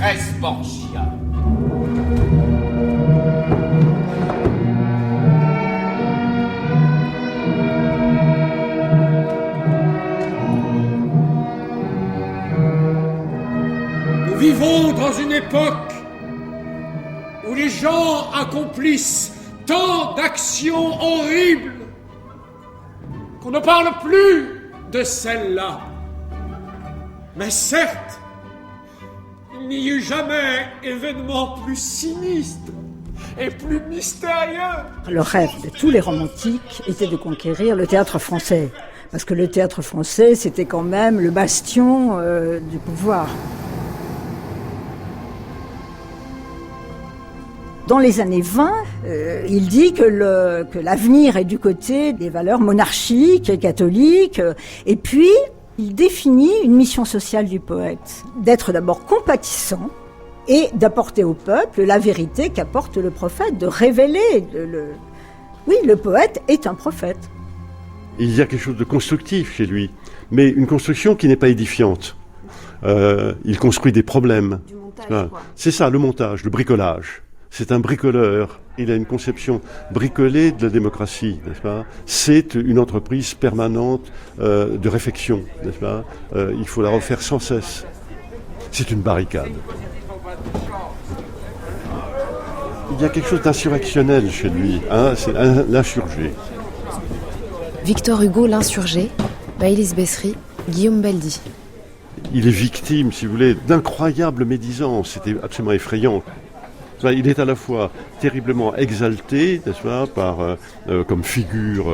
Lucrèce Borgia. Nous vivons dans une époque où les gens accomplissent tant d'actions horribles qu'on ne parle plus de celle-là. Mais certes, il n'y eut jamais événement plus sinistre et plus mystérieux. Le rêve de tous les romantiques était de conquérir le théâtre français. Parce que le théâtre français, c'était quand même le bastion du pouvoir. Dans les années 20, il dit que l'avenir est du côté des valeurs monarchiques, catholiques, et puis il définit une mission sociale du poète, d'être d'abord compatissant et d'apporter au peuple la vérité qu'apporte le prophète, de révéler. Oui, le poète est un prophète. Il y a quelque chose de constructif chez lui, mais une construction qui n'est pas édifiante. Il construit des problèmes. Du montage, quoi. C'est ça, le montage, le bricolage. C'est un bricoleur. Il a une conception bricolée de la démocratie, n'est-ce pas ? C'est une entreprise permanente de réflexion, n'est-ce pas ? Il faut la refaire sans cesse. C'est une barricade. Il y a quelque chose d'insurrectionnel chez lui, hein, c'est l'insurgé. Victor Hugo, l'insurgé, Maëlys Bessery, Guillaume Baldi. Il est victime, si vous voulez, d'incroyables médisances. C'était absolument effrayant. Il est à la fois terriblement exalté, n'est-ce pas, comme figure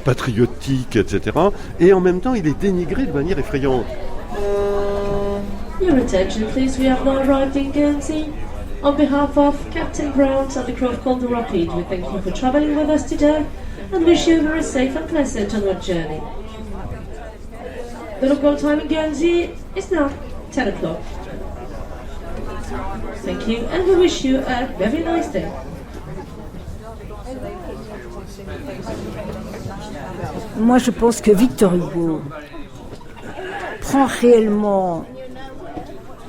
patriotique, etc. Et en même temps, il est dénigré de manière effrayante. Your attention, please. We have now arrived in Guernsey. On behalf of Captain Grant and the crew of Call the Rapid, we thank you for travelling with us today and wish you a very safe and pleasant onward journey. The local time in Guernsey is now 10 o'clock. Thank you, and we wish you a very nice day. Moi, je pense que Victor Hugo prend réellement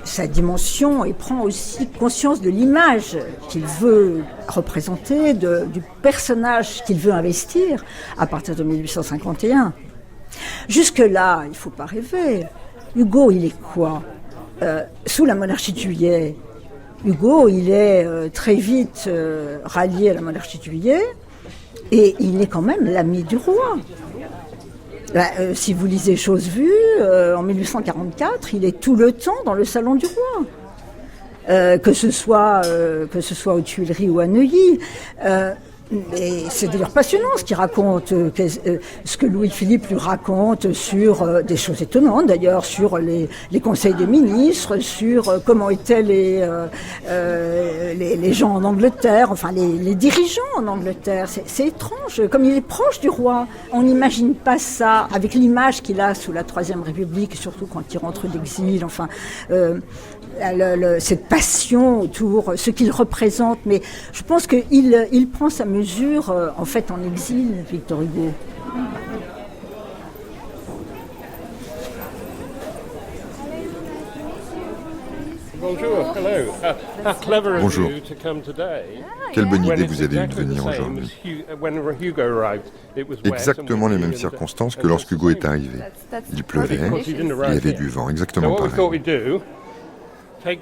sa dimension et prend aussi conscience de l'image qu'il veut représenter, du personnage qu'il veut investir à partir de 1851. Jusque-là, il ne faut pas rêver. Hugo, il est quoi ? Sous la monarchie de Juillet, Hugo, il est très vite rallié à la monarchie de Juillet et il est quand même l'ami du roi. Si vous lisez Choses vues, en 1844, il est tout le temps dans le salon du roi, que ce soit aux Tuileries ou à Neuilly. Et c'est d'ailleurs passionnant ce qu'il raconte, ce que Louis-Philippe lui raconte sur des choses étonnantes d'ailleurs, sur les conseils des ministres, sur comment étaient les gens en Angleterre, enfin les dirigeants en Angleterre. C'est étrange, comme il est proche du roi. On n'imagine pas ça avec l'image qu'il a sous la Troisième République, surtout quand il rentre d'exil, enfin... cette passion autour, ce qu'il représente, mais je pense qu'il prend sa mesure en fait en exil, Victor Hugo. Bonjour. Quelle bonne idée vous avez eue de venir aujourd'hui. Exactement les mêmes circonstances que lorsque Hugo est arrivé. Il pleuvait, il y avait du vent, exactement pareil.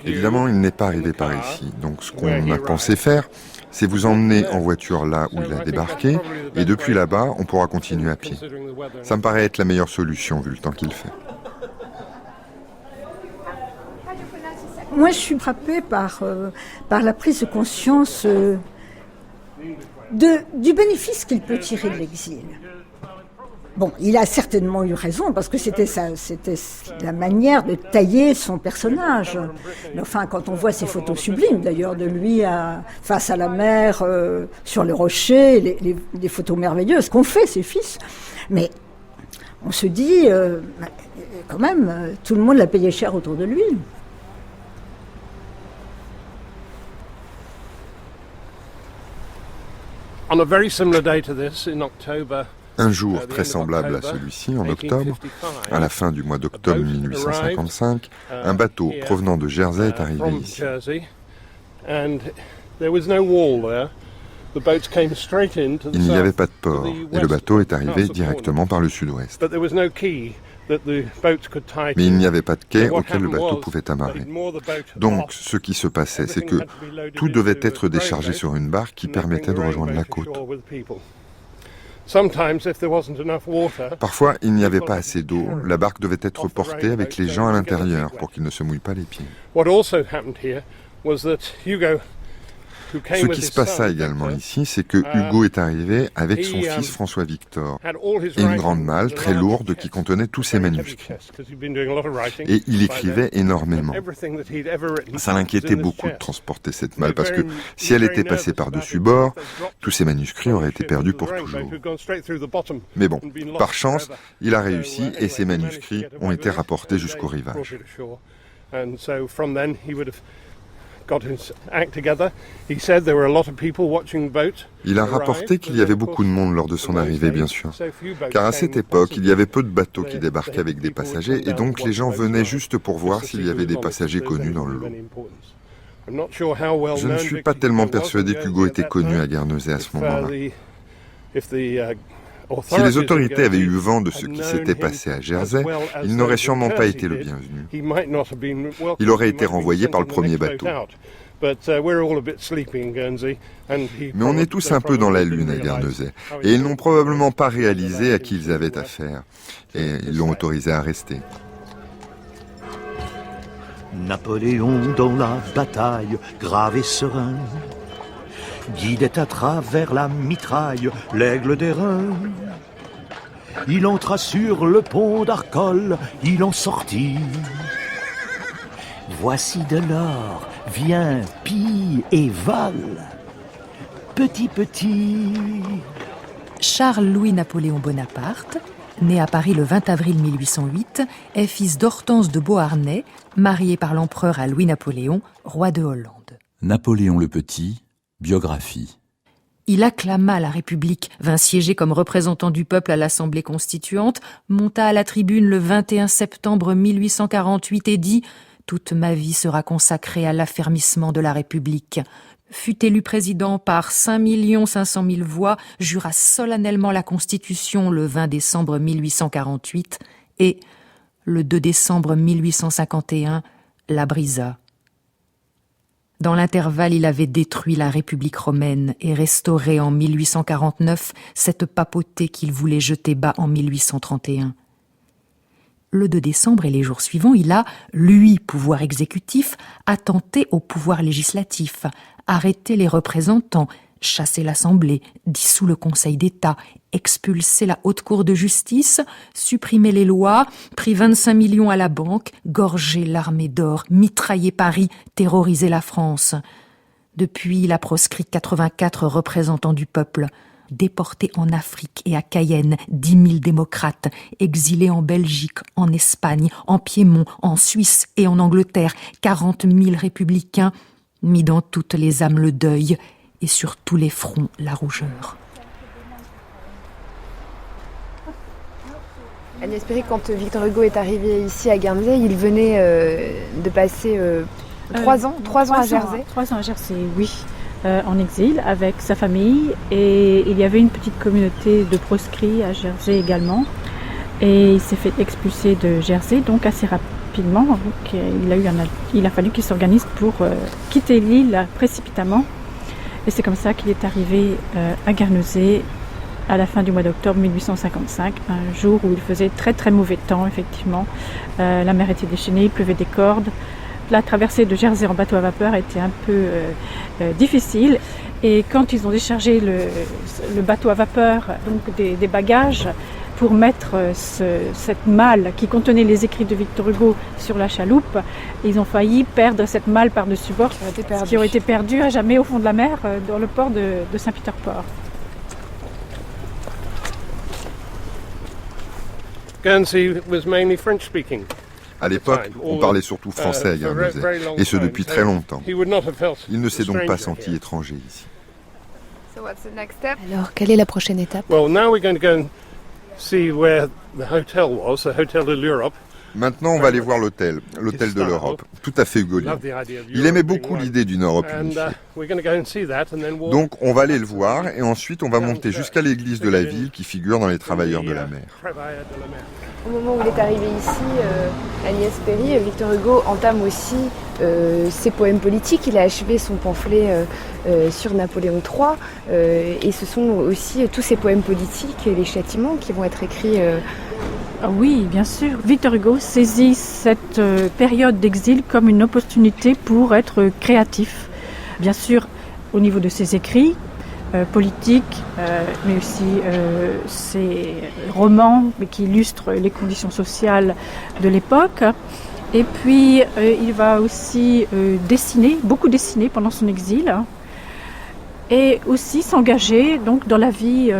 Évidemment, il n'est pas arrivé par ici. Donc ce qu'on a pensé faire, c'est vous emmener en voiture là où il a débarqué, et depuis là-bas, on pourra continuer à pied. Ça me paraît être la meilleure solution vu le temps qu'il fait. Moi, je suis frappée par la prise de conscience du bénéfice qu'il peut tirer de l'exil. Bon, il a certainement eu raison, parce que c'était la manière de tailler son personnage. Mais enfin, quand on voit ces photos sublimes, d'ailleurs, de lui face à la mer, sur le rocher, les photos merveilleuses qu'ont fait ses fils. Mais on se dit, quand même, tout le monde l'a payé cher autour de lui. À Un jour très semblable à celui-ci, en octobre, à la fin du mois d'octobre 1855, un bateau provenant de Jersey est arrivé ici. Il n'y avait pas de port et le bateau est arrivé directement par le sud-ouest. Mais il n'y avait pas de quai auquel le bateau pouvait amarrer. Donc, ce qui se passait, c'est que tout devait être déchargé sur une barque qui permettait de rejoindre la côte. Parfois, il n'y avait pas assez d'eau. La barque devait être portée avec les gens à l'intérieur pour qu'ils ne se mouillent pas les pieds. Ce qui se passa également ici, c'est que Hugo est arrivé avec son fils François-Victor et une grande malle très lourde qui contenait tous ses manuscrits. Et il écrivait énormément. Ça l'inquiétait beaucoup de transporter cette malle parce que si elle était passée par-dessus bord, tous ses manuscrits auraient été perdus pour toujours. Mais bon, par chance, il a réussi et ses manuscrits ont été rapportés jusqu'au rivage. Il a rapporté qu'il y avait beaucoup de monde lors de son arrivée, bien sûr. Car à cette époque, il y avait peu de bateaux qui débarquaient avec des passagers, et donc les gens venaient juste pour voir s'il y avait des passagers connus dans le lot. Je ne suis pas tellement persuadé qu'Hugo était connu à Guernesey à ce moment-là. Si les autorités avaient eu vent de ce qui s'était passé à Jersey, il n'aurait sûrement pas été le bienvenu. Il aurait été renvoyé par le premier bateau. Mais on est tous un peu dans la lune à Guernesey, et ils n'ont probablement pas réalisé à qui ils avaient affaire, et ils l'ont autorisé à rester. Napoléon dans la bataille, grave et serein, guidait à travers la mitraille l'aigle d'airain. Il entra sur le pont d'Arcole, il en sortit. Voici de l'or, viens, pille et vole. Petit, petit. Charles-Louis Napoléon Bonaparte, né à Paris le 20 avril 1808, est fils d'Hortense de Beauharnais, marié par l'empereur à Louis-Napoléon, roi de Hollande. Napoléon le Petit, biographie. Il acclama la République, vint siéger comme représentant du peuple à l'Assemblée constituante, monta à la tribune le 21 septembre 1848 et dit « Toute ma vie sera consacrée à l'affermissement de la République ». Fut élu président par 5 500 000 voix, jura solennellement la Constitution le 20 décembre 1848 et, le 2 décembre 1851, la brisa. Dans l'intervalle, il avait détruit la République romaine et restauré en 1849 cette papauté qu'il voulait jeter bas en 1831. Le 2 décembre et les jours suivants, il a, lui, pouvoir exécutif, attenté au pouvoir législatif, arrêté les représentants, chassé l'Assemblée, dissous le Conseil d'État, expulsé la Haute Cour de justice, supprimé les lois, pris 25 millions à la banque, gorgé l'armée d'or, mitraillé Paris, terrorisé la France. Depuis, il a proscrit 84 représentants du peuple, déporté en Afrique et à Cayenne 10 000 démocrates, exilés en Belgique, en Espagne, en Piémont, en Suisse et en Angleterre, 40 000 républicains, mis dans toutes les âmes le deuil et sur tous les fronts la rougeur. Agnès Perry, quand Victor Hugo est arrivé ici à Guernesey, il venait de passer 3 ans à Jersey. 3 ans à Jersey, oui, en exil avec sa famille. Et il y avait une petite communauté de proscrits à Jersey également. Et il s'est fait expulser de Jersey, donc assez rapidement. Donc il a fallu qu'il s'organise pour quitter l'île précipitamment. Et c'est comme ça qu'il est arrivé à Guernesey à la fin du mois d'octobre 1855, un jour où il faisait très très mauvais temps, effectivement. La mer était déchaînée, il pleuvait des cordes. La traversée de Jersey en bateau à vapeur était un peu difficile. Et quand ils ont déchargé le bateau à vapeur, donc des bagages, pour mettre cette malle qui contenait les écrits de Victor Hugo sur la chaloupe, ils ont failli perdre cette malle par-dessus bord, qui aurait été perdue à jamais au fond de la mer dans le port de Saint-Peter-Port. Guernsey was mainly French-speaking. À l'époque, on parlait surtout français à Guernesey, et ce depuis très longtemps. Il ne s'est donc pas senti étranger ici. Alors, quelle est la prochaine étape? see where the hotel was, the Hotel de l'Europe. Maintenant, on va aller voir l'hôtel de l'Europe. Tout à fait Hugolien. Il aimait beaucoup l'idée d'une Europe unifiée. Donc, on va aller le voir et ensuite on va monter jusqu'à l'église de la ville qui figure dans les Travailleurs de la mer. Au moment où il est arrivé ici, Agnès Perry, Victor Hugo entame aussi ses poèmes politiques. Il a achevé son pamphlet sur Napoléon III et ce sont aussi tous ces poèmes politiques et les châtiments qui vont être écrits. Oui, bien sûr. Victor Hugo saisit cette période d'exil comme une opportunité pour être créatif. Bien sûr, au niveau de ses écrits politiques, mais aussi ses romans qui illustrent les conditions sociales de l'époque. Et puis, il va aussi beaucoup dessiner pendant son exil, et aussi s'engager donc dans la vie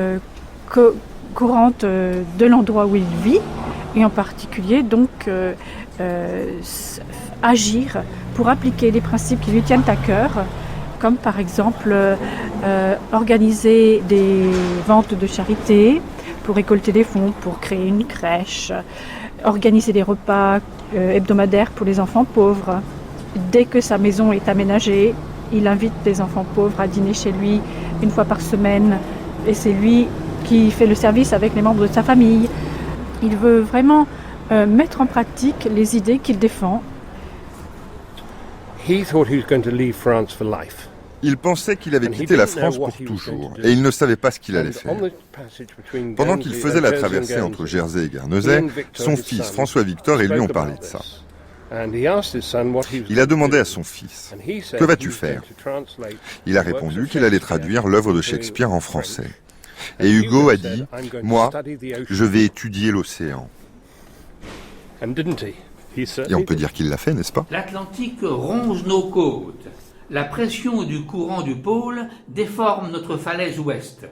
courante de l'endroit où il vit, et en particulier donc agir pour appliquer les principes qui lui tiennent à cœur, comme par exemple organiser des ventes de charité pour récolter des fonds pour créer une crèche, organiser des repas hebdomadaires pour les enfants pauvres. Dès que sa maison est aménagée, il invite des enfants pauvres à dîner chez lui une fois par semaine, et c'est lui qui fait le service avec les membres de sa famille. Il veut vraiment mettre en pratique les idées qu'il défend. He thought he was going to leave France for life. Il pensait qu'il avait quitté la France pour toujours, et il ne savait pas ce qu'il allait faire. Pendant qu'il faisait la traversée entre Jersey et Guernesey, son fils François-Victor et lui ont parlé de ça. Il a demandé à son fils, « Que vas-tu faire ?» Il a répondu qu'il allait traduire l'œuvre de Shakespeare en français. Et Hugo a dit, « Moi, je vais étudier l'océan. » Et on peut dire qu'il l'a fait, n'est-ce pas? L'Atlantique ronge nos côtes. La pression du courant du pôle déforme notre falaise ouest.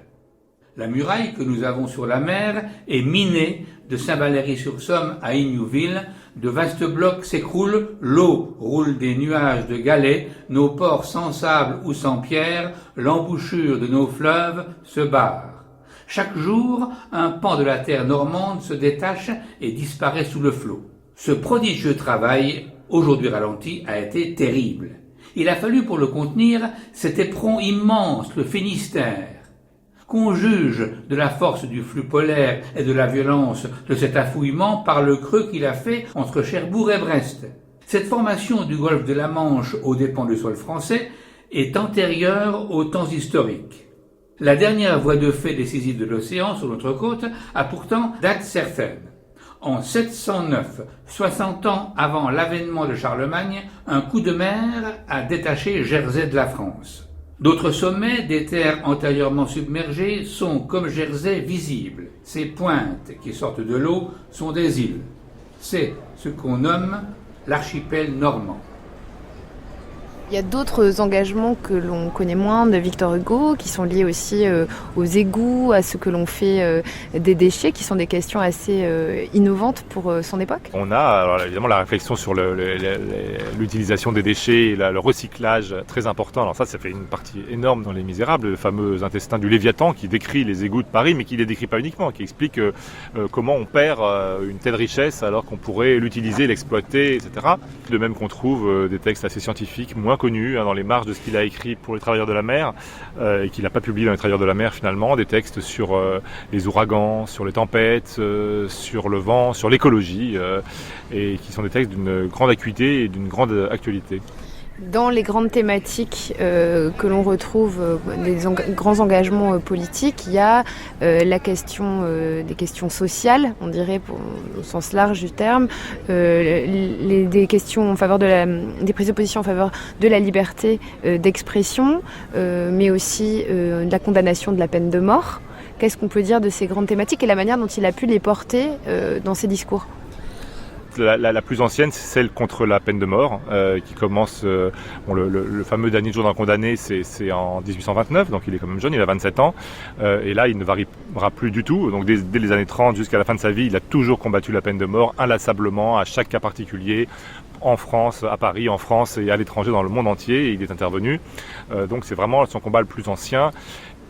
La muraille que nous avons sur la mer est minée de Saint-Valery-sur-Somme à Ignouville. De vastes blocs s'écroulent, l'eau roule des nuages de galets, nos ports sans sable ou sans pierre, l'embouchure de nos fleuves se barre. Chaque jour, un pan de la terre normande se détache et disparaît sous le flot. Ce prodigieux travail, aujourd'hui ralenti, a été terrible. Il a fallu pour le contenir cet éperon immense, le Finistère. Qu'on juge de la force du flux polaire et de la violence de cet affouillement par le creux qu'il a fait entre Cherbourg et Brest. Cette formation du golfe de la Manche aux dépens du sol français est antérieure aux temps historiques. La dernière voie de fait décisive de l'océan sur notre côte a pourtant date certaine. En 709, 60 ans avant l'avènement de Charlemagne, un coup de mer a détaché Jersey de la France. D'autres sommets des terres antérieurement submergées sont, comme Jersey, visibles. Ces pointes qui sortent de l'eau sont des îles. C'est ce qu'on nomme l'archipel normand. Il y a d'autres engagements que l'on connaît moins de Victor Hugo, qui sont liés aussi aux égouts, à ce que l'on fait des déchets, qui sont des questions assez innovantes pour son époque. On a alors, évidemment la réflexion sur l'utilisation des déchets, le recyclage très important. Alors ça fait une partie énorme dans Les Misérables, le fameux intestin du Léviathan qui décrit les égouts de Paris, mais qui ne les décrit pas uniquement, qui explique comment on perd une telle richesse alors qu'on pourrait l'utiliser, l'exploiter, etc. De même qu'on trouve des textes assez scientifiques, moins connu dans les marges de ce qu'il a écrit pour les Travailleurs de la mer et qu'il n'a pas publié dans les Travailleurs de la mer finalement, des textes sur les ouragans, sur les tempêtes, sur le vent, sur l'écologie et qui sont des textes d'une grande acuité et d'une grande actualité. Dans les grandes thématiques que l'on retrouve, des grands engagements politiques, il y a la question des questions sociales, on dirait au sens large du terme, des questions en faveur des prises de position en faveur de la liberté d'expression, mais aussi de la condamnation de la peine de mort. Qu'est-ce qu'on peut dire de ces grandes thématiques et la manière dont il a pu les porter dans ses discours ? La plus ancienne, c'est celle contre la peine de mort, qui commence, le fameux dernier jour d'un condamné, c'est en 1829, donc il est quand même jeune, il a 27 ans, et là il ne variera plus du tout, donc dès les années 30 jusqu'à la fin de sa vie, il a toujours combattu la peine de mort, inlassablement, à chaque cas particulier, en France, à Paris, en France et à l'étranger, dans le monde entier, et il est intervenu, donc c'est vraiment son combat le plus ancien.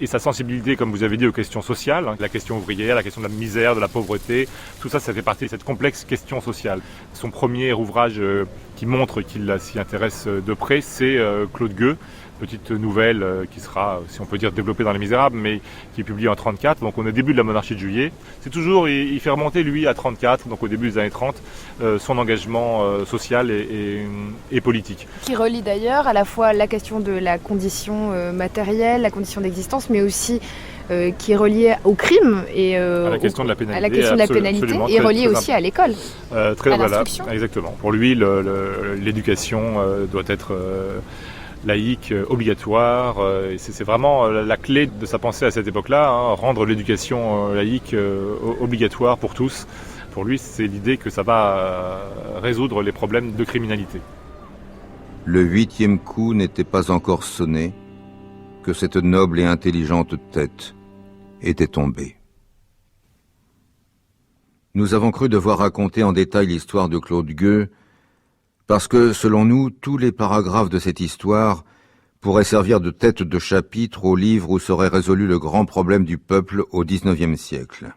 Et sa sensibilité, comme vous avez dit, aux questions sociales, la question ouvrière, la question de la misère, de la pauvreté, tout ça, ça fait partie de cette complexe question sociale. Son premier ouvrage qui montre qu'il s'y intéresse de près, c'est Claude Gueux, petite nouvelle qui sera, si on peut dire, développée dans Les Misérables, mais qui est publiée en 1934. Donc on est au début de la monarchie de Juillet. C'est toujours, il fait remonter lui à 1934, donc au début des années 30, son engagement social et politique. Qui relie d'ailleurs à la fois la question de la condition matérielle, la condition d'existence, mais aussi qui est relié au crime et à la question de la pénalité, à la question de la pénalité et relié aussi à l'école, à l'instruction. Exactement. Pour lui, l'éducation doit être laïque, obligatoire. Et c'est vraiment la clé de sa pensée à cette époque-là, rendre l'éducation laïque obligatoire pour tous. Pour lui, c'est l'idée que ça va résoudre les problèmes de criminalité. Le 8e coup n'était pas encore sonné, que cette noble et intelligente tête était tombée. Nous avons cru devoir raconter en détail l'histoire de Claude Gueux, parce que, selon nous, tous les paragraphes de cette histoire pourraient servir de tête de chapitre au livre où serait résolu le grand problème du peuple au XIXe siècle.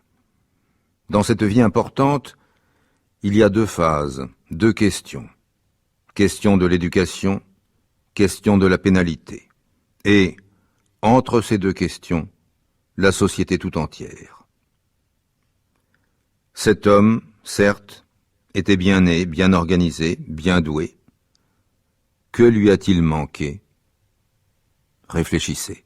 Dans cette vie importante, il y a 2 phases, 2 questions. Question de l'éducation, question de la pénalité. Et, entre ces 2 questions, la société tout entière. Cet homme, certes, était bien né, bien organisé, bien doué. Que lui a-t-il manqué? Réfléchissez.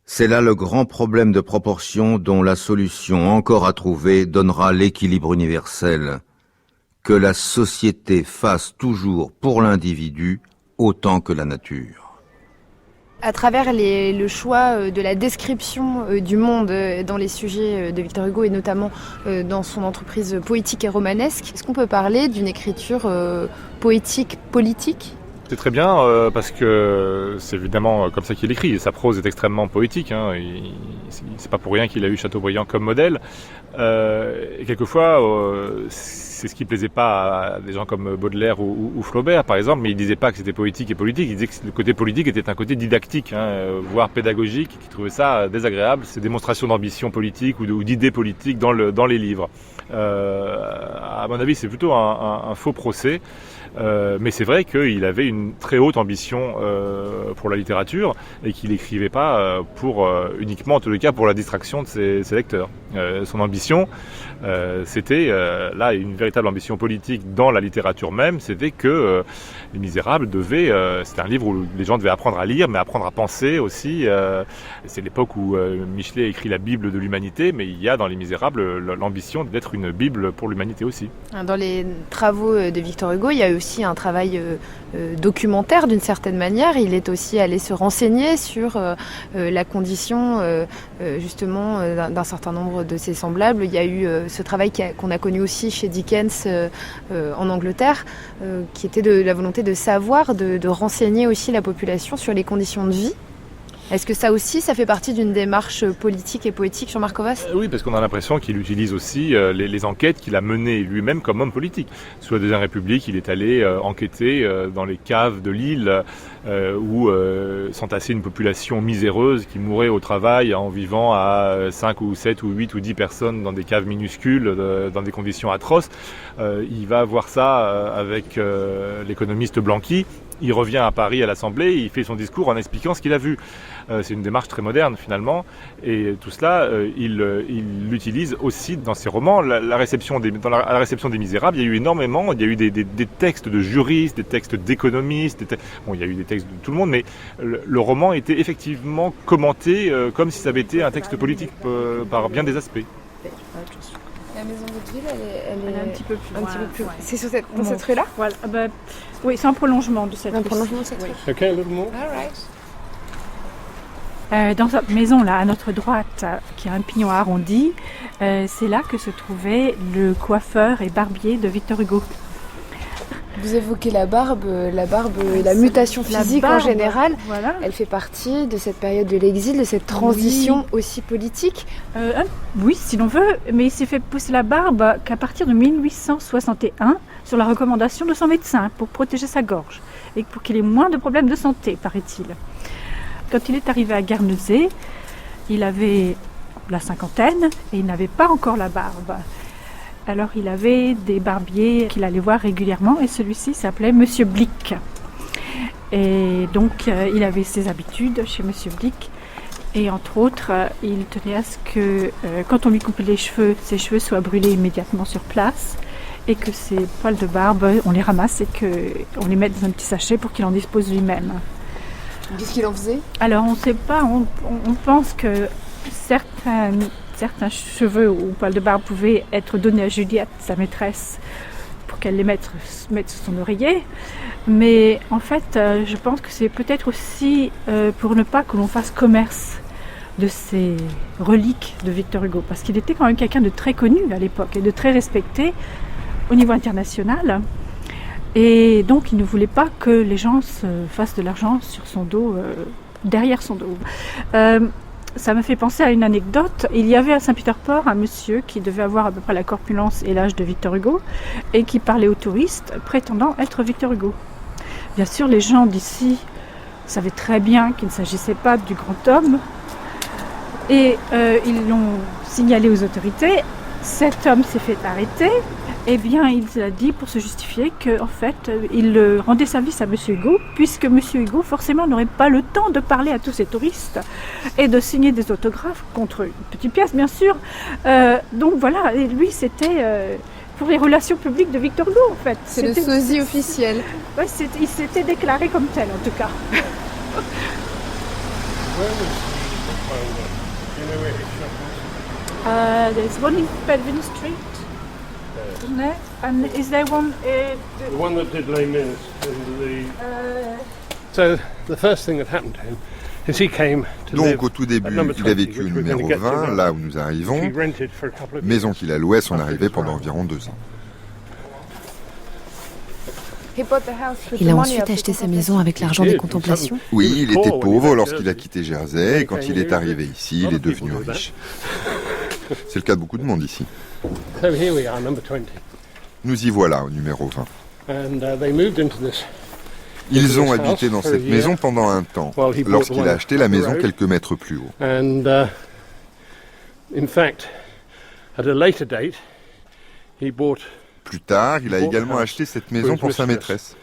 C'est là le grand problème de proportion dont la solution encore à trouver donnera l'équilibre universel. Que la société fasse toujours pour l'individu autant que la nature. À travers le choix de la description du monde dans les sujets de Victor Hugo et notamment dans son entreprise poétique et romanesque, est-ce qu'on peut parler d'une écriture poétique politique ? C'est très bien parce que c'est évidemment comme ça qu'il écrit. Sa prose est extrêmement poétique. C'est pas pour rien qu'il a eu Chateaubriand comme modèle. Et quelquefois, c'est ce qui plaisait pas à des gens comme Baudelaire ou Flaubert, par exemple, mais il disait pas que c'était poétique et politique. Il disait que le côté politique était un côté didactique, voire pédagogique, qui trouvait ça désagréable. Ces démonstrations d'ambition politique ou d'idées politiques dans les livres. À mon avis, c'est plutôt un faux procès. Mais c'est vrai qu'il avait une très haute ambition pour la littérature et qu'il n'écrivait pas uniquement, en tous les cas, pour la distraction de ses lecteurs. Son ambition, c'était là une véritable ambition politique dans la littérature même, c'était que Les Misérables c'était un livre où les gens devaient apprendre à lire, mais apprendre à penser aussi. C'est l'époque où Michelet écrit la Bible de l'humanité, mais il y a dans Les Misérables l'ambition d'être une Bible pour l'humanité aussi. Dans les travaux de Victor Hugo, il y a aussi un travail documentaire d'une certaine manière. Il est aussi allé se renseigner sur la condition justement d'un certain nombre de ses semblables. Il y a eu ce travail qu'on a connu aussi chez Dickens en Angleterre, qui était de la volonté de savoir, de renseigner aussi la population sur les conditions de vie. Est-ce que ça aussi, ça fait partie d'une démarche politique et poétique, Jean-Marc Ovas ? Oui, parce qu'on a l'impression qu'il utilise aussi les enquêtes qu'il a menées lui-même comme homme politique. Sous la Deuxième République, il est allé enquêter dans les caves de Lille où s'entassait une population miséreuse qui mourait au travail en vivant à 5 ou 7 ou 8 ou 10 personnes dans des caves minuscules, dans des conditions atroces. Il va voir ça avec l'économiste Blanqui. Il revient à Paris à l'Assemblée, il fait son discours en expliquant ce qu'il a vu. C'est une démarche très moderne finalement, et tout cela, il l'utilise aussi dans ses romans. À la réception des Misérables, il y a eu énormément, il y a eu des textes de juristes, des textes d'économistes, il y a eu des textes de tout le monde, mais le roman était effectivement commenté comme si ça avait été un texte politique par bien des aspects. La maison de ville, elle est un petit peu plus loin. Ouais. C'est dans cette rue-là ? Voilà. Oui, c'est un prolongement de cette rue. Ok, a little more. All right. Dans cette maison-là, à notre droite, qui a un pignon arrondi, c'est là que se trouvait le coiffeur et barbier de Victor Hugo. Vous évoquez la barbe et la mutation physique en général. Voilà. Elle fait partie de cette période de l'exil, de cette transition aussi politique. Oui, si l'on veut, mais il s'est fait pousser la barbe qu'à partir de 1861, sur la recommandation de son médecin, pour protéger sa gorge et pour qu'il ait moins de problèmes de santé, paraît-il. Quand il est arrivé à Guernesey, il avait la cinquantaine et il n'avait pas encore la barbe. Alors il avait des barbiers qu'il allait voir régulièrement et celui-ci s'appelait Monsieur Blick. Et donc il avait ses habitudes chez Monsieur Blick. Et entre autres, il tenait à ce que quand on lui coupait les cheveux, ses cheveux soient brûlés immédiatement sur place et que ses poils de barbe, on les ramasse et qu'on les mette dans un petit sachet pour qu'il en dispose lui-même. Qu'est-ce qu'il en faisait? Alors on ne sait pas, on pense que certains cheveux ou poils de barbe pouvaient être donnés à Juliette, sa maîtresse, pour qu'elle les mette sur son oreiller. Mais en fait, je pense que c'est peut-être aussi pour ne pas que l'on fasse commerce de ces reliques de Victor Hugo, parce qu'il était quand même quelqu'un de très connu à l'époque et de très respecté au niveau international. Et donc, il ne voulait pas que les gens se fassent de l'argent sur son dos, derrière son dos. Ça me fait penser à une anecdote. Il y avait à Saint-Pétersbourg un monsieur qui devait avoir à peu près la corpulence et l'âge de Victor Hugo et qui parlait aux touristes prétendant être Victor Hugo. Bien sûr, les gens d'ici savaient très bien qu'il ne s'agissait pas du grand homme et ils l'ont signalé aux autorités. Cet homme s'est fait arrêter. Eh bien, il a dit pour se justifier qu'en fait, il rendait service à M. Hugo, puisque M. Hugo, forcément, n'aurait pas le temps de parler à tous ces touristes et de signer des autographes contre une petite pièce, bien sûr. Donc voilà, et lui, c'était pour les relations publiques de Victor Hugo, en fait. C'est le sosie officiel. Ouais, il s'était déclaré comme tel, en tout cas. There's one in Bedwin Street. Isn't there? And is there one? The one that did Les Mis in the. So the first thing that happened to him is he came to live. Donc au tout début, il a vécu au numéro 20, là où nous arrivons, maison qu'il a louée à son arrivée pendant environ 2 ans. Il a ensuite acheté sa maison avec l'argent des contemplations. Oui, il était pauvre lorsqu'il a quitté Jersey et quand il est arrivé ici, il est devenu riche. C'est le cas de beaucoup de monde ici. Nous y voilà au numéro 20. Ils ont habité dans cette maison pendant un temps, lorsqu'il a acheté la maison quelques mètres plus haut. Plus tard, il a également acheté cette maison pour sa maîtresse.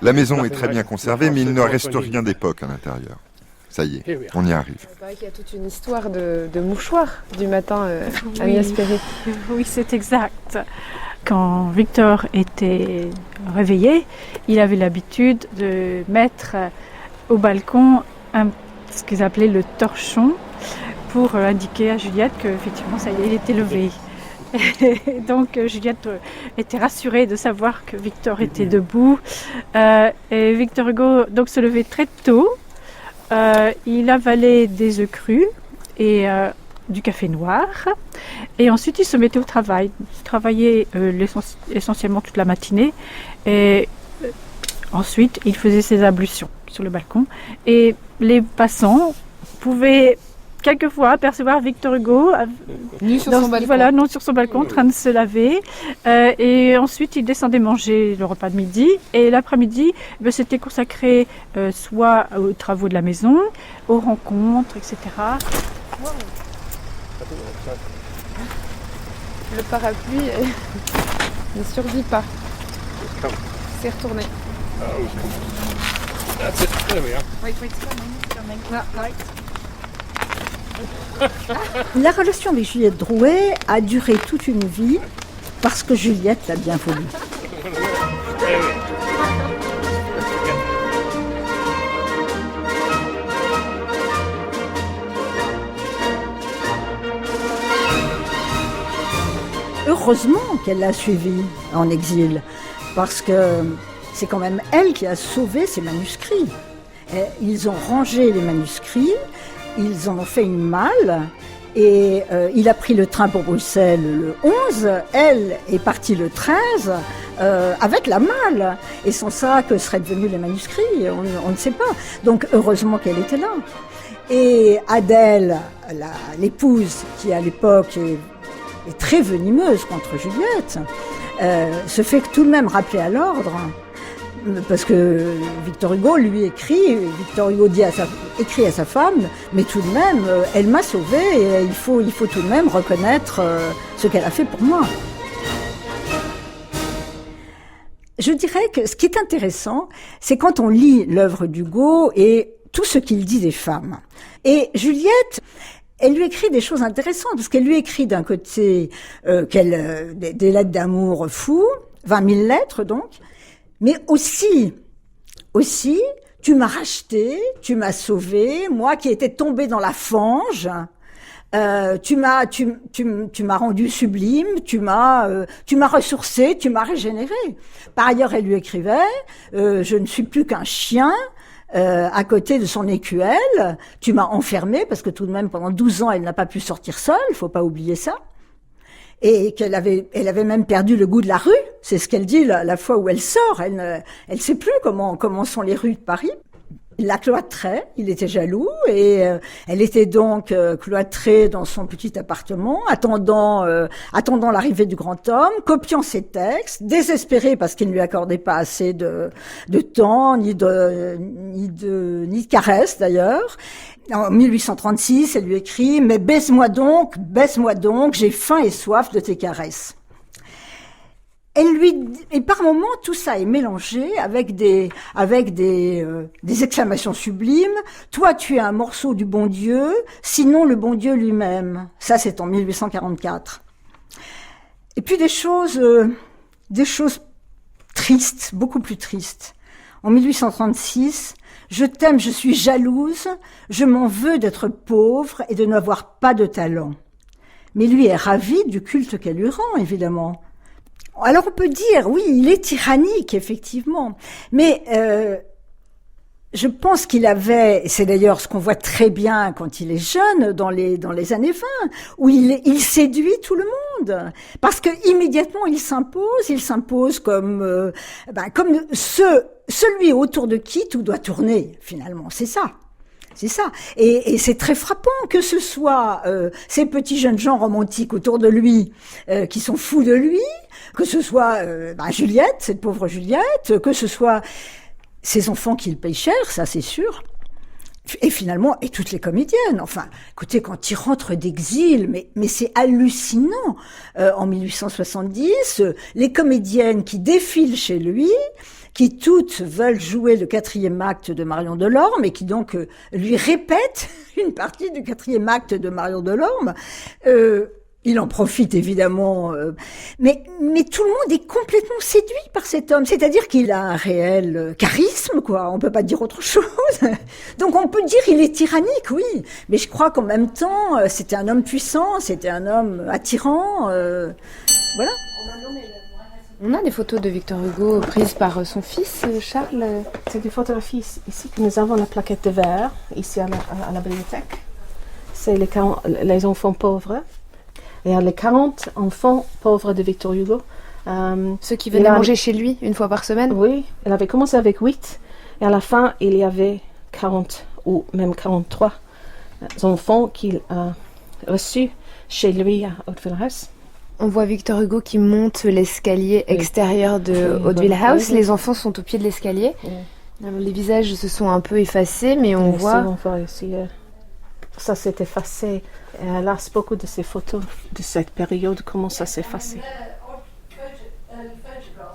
La maison est très bien conservée, mais il ne reste rien d'époque à l'intérieur. Ça y est, on y arrive. Il paraît qu'il y a toute une histoire de mouchoirs du matin à Agnès Perret. Oui, c'est exact. Quand Victor était réveillé, il avait l'habitude de mettre au balcon ce qu'ils appelaient le torchon pour indiquer à Juliette qu'effectivement, ça y est, il était levé. Et donc Juliette était rassurée de savoir que Victor était debout. Et Victor Hugo donc, se levait très tôt. Il avalait des œufs crus et du café noir. Et ensuite, il se mettait au travail. Il travaillait essentiellement toute la matinée. Et ensuite, il faisait ses ablutions sur le balcon. Et les passants pouvaient quelquefois apercevoir Victor Hugo nu sur son balcon. Voilà, non sur son balcon, en train de se laver. Et ensuite, il descendait manger le repas de midi. Et l'après-midi, c'était consacré soit aux travaux de la maison, aux rencontres, etc. Wow. Le parapluie ne survit pas. C'est retourné. That's it. There we are. Wait, it's coming. Right. La relation avec Juliette Drouet a duré toute une vie parce que Juliette l'a bien voulu. Heureusement qu'elle l'a suivi en exil, parce que c'est quand même elle qui a sauvé ses manuscrits. Et ils ont rangé les manuscrits, ils en ont fait une malle, et il a pris le train pour Bruxelles le 11, elle est partie le 13 avec la malle. Et sans ça, que seraient devenus les manuscrits, on ne sait pas. Donc heureusement qu'elle était là. Et Adèle, l'épouse qui à l'époque est très venimeuse contre Juliette, se fait tout de même rappeler à l'ordre. parce que Victor Hugo lui écrit, Victor Hugo écrit à sa femme, mais tout de même, elle m'a sauvée et il faut tout de même reconnaître ce qu'elle a fait pour moi. Je dirais que ce qui est intéressant, c'est quand on lit l'œuvre d'Hugo et tout ce qu'il dit des femmes. Et Juliette, elle lui écrit des choses intéressantes, parce qu'elle lui écrit d'un côté des lettres d'amour fous, 20 000 lettres donc, mais aussi, tu m'as racheté, tu m'as sauvé, moi qui étais tombée dans la fange, tu m'as rendu sublime, tu m'as ressourcé, tu m'as régénéré. Par ailleurs, elle lui écrivait, je ne suis plus qu'un chien, à côté de son écuelle, tu m'as enfermée, parce que tout de même, pendant 12 ans, elle n'a pas pu sortir seule, il faut pas oublier ça. Et elle avait même perdu le goût de la rue. C'est ce qu'elle dit la fois où elle sort. Elle sait plus comment sont les rues de Paris. Il la cloîtrait, il était jaloux, et elle était donc cloîtrée dans son petit appartement, attendant l'arrivée du grand homme, copiant ses textes, désespérée parce qu'il ne lui accordait pas assez de temps, ni de caresses d'ailleurs. En 1836, elle lui écrit « Mais baise-moi donc, j'ai faim et soif de tes caresses ». Et par moments, tout ça est mélangé avec des exclamations sublimes. Toi, tu es un morceau du bon Dieu, sinon le bon Dieu lui-même. Ça, c'est en 1844. Et puis des choses tristes, beaucoup plus tristes. En 1836, je t'aime, je suis jalouse, je m'en veux d'être pauvre et de n'avoir pas de talent. Mais lui est ravi du culte qu'elle lui rend, évidemment. Alors on peut dire, oui, il est tyrannique, effectivement, mais je pense qu'il avait, c'est d'ailleurs ce qu'on voit très bien quand il est jeune, dans les années 20, où il séduit tout le monde, parce que immédiatement il s'impose comme celui autour de qui tout doit tourner, finalement, c'est ça. C'est ça. Et c'est très frappant que ce soit ces petits jeunes gens romantiques autour de lui qui sont fous de lui, que ce soit Juliette, cette pauvre Juliette, que ce soit ses enfants qu'il paye cher, ça c'est sûr. Et finalement, et toutes les comédiennes. Enfin, écoutez, quand il rentre d'exil, mais c'est hallucinant. En 1870, les comédiennes qui défilent chez lui, qui toutes veulent jouer le 4e acte de Marion Delorme et qui donc lui répètent une partie du 4e acte de Marion Delorme. Il en profite évidemment, mais tout le monde est complètement séduit par cet homme. C'est-à-dire qu'il a un réel charisme, quoi. On peut pas dire autre chose. Donc on peut dire il est tyrannique, oui. Mais je crois qu'en même temps, c'était un homme puissant, c'était un homme attirant. Voilà. On a des photos de Victor Hugo prises par son fils, Charles. C'est des photographies ici que nous avons la plaquette de verre, ici à la bibliothèque. C'est les enfants pauvres. Il y a les 40 enfants pauvres de Victor Hugo. Ceux qui venaient manger chez lui une fois par semaine? Oui, elle avait commencé avec 8 et à la fin, il y avait 40 ou même 43 enfants qu'il a reçus chez lui à Hauteville-House. On voit Victor Hugo qui monte l'escalier extérieur de Hauteville-House. Les enfants sont au pied de l'escalier. Alors, les visages se sont un peu effacés, mais on voit... Ça s'est effacé. Hélas, beaucoup de ces photos de cette période commencent à s'effacer.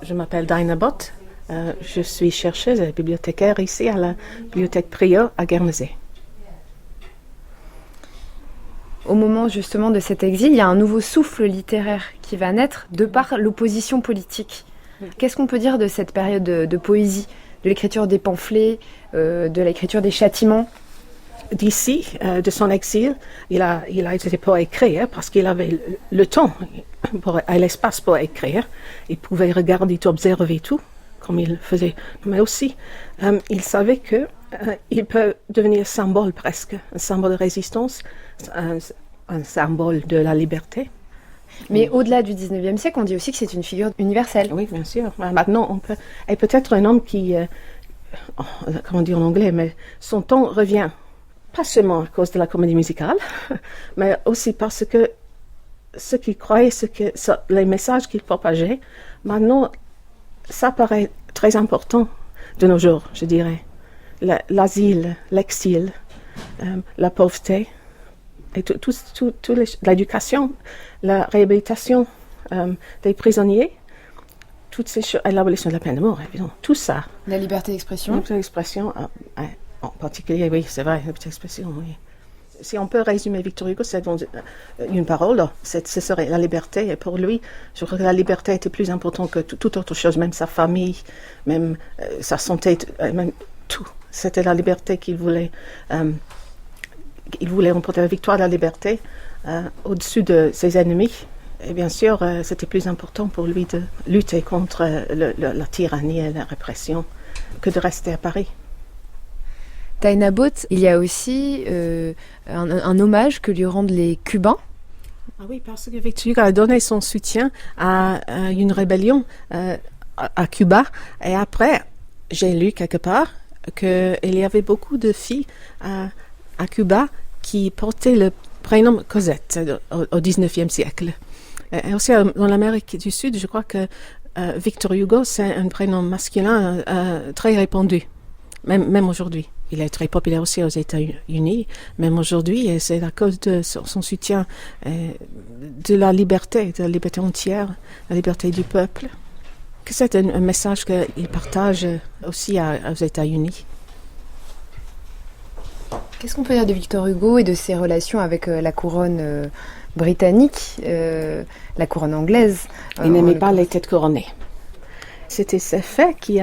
Je m'appelle Dinah Bott. Je suis chercheuse et bibliothécaire ici à la bibliothèque Prior à Guernesey. Au moment justement de cet exil, il y a un nouveau souffle littéraire qui va naître de par l'opposition politique. Qu'est-ce qu'on peut dire de cette période de poésie, de l'écriture des pamphlets, de l'écriture des châtiments? D'ici, de son exil, il a été pour écrire parce qu'il avait le temps et l'espace pour écrire. Il pouvait regarder, observer tout, comme il faisait. Mais aussi, il savait que il peut devenir symbole presque, un symbole de résistance, un symbole de la liberté. Mais au-delà du 19e siècle, on dit aussi que c'est une figure universelle. Oui, bien sûr. Maintenant, on peut... Et peut-être un homme qui... comment dire en anglais, mais son temps revient. Pas seulement à cause de la comédie musicale, mais aussi parce que ce qu'il croyait, les messages qu'il propageait, maintenant, ça paraît très important de nos jours, je dirais. L'asile, l'exil, la pauvreté, et l'éducation, la réhabilitation des prisonniers, toutes ces choses, l'abolition de la peine de mort, évidemment, tout ça. La liberté d'expression. La liberté d'expression, en particulier, oui, c'est vrai, la liberté d'expression, oui. Si on peut résumer Victor Hugo, c'est une parole, ce serait la liberté. Et pour lui, je crois que la liberté était plus importante que toute autre chose, même sa famille, même sa santé, même tout. C'était la liberté qu'il voulait. Il voulait remporter la victoire de la liberté au-dessus de ses ennemis. Et bien sûr, c'était plus important pour lui de lutter contre la tyrannie et la répression que de rester à Paris. Taina Bot, il y a aussi un hommage que lui rendent les Cubains. Ah oui, parce que Victor Hugo a donné son soutien à une rébellion à Cuba. Et après, j'ai lu quelque part qu'il y avait beaucoup de filles à Cuba qui portaient le prénom Cosette au XIXe siècle. Et aussi dans l'Amérique du Sud, je crois que Victor Hugo, c'est un prénom masculin très répandu, même aujourd'hui. Il est très populaire aussi aux États-Unis, même aujourd'hui, et c'est à cause de son soutien de la liberté entière, la liberté du peuple, que c'est un message qu'il partage aussi aux États-Unis. Qu'est-ce qu'on peut dire de Victor Hugo et de ses relations avec la couronne britannique, la couronne anglaise? Il n'aimait pas les têtes couronnées. C'était ce fait qu'il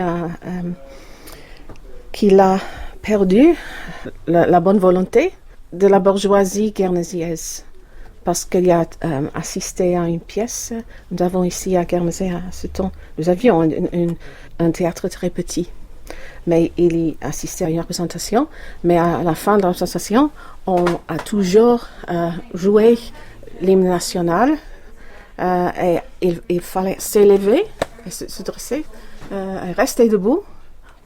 a perdu la bonne volonté de la bourgeoisie guerneseiaise, parce qu'il a assisté à une pièce. Nous avons ici à Guernesey, à ce temps, nous avions un théâtre très petit, mais il y assistait à une représentation, mais à la fin de la représentation, on a toujours joué l'hymne national, et il fallait s'élever, se dresser, et rester debout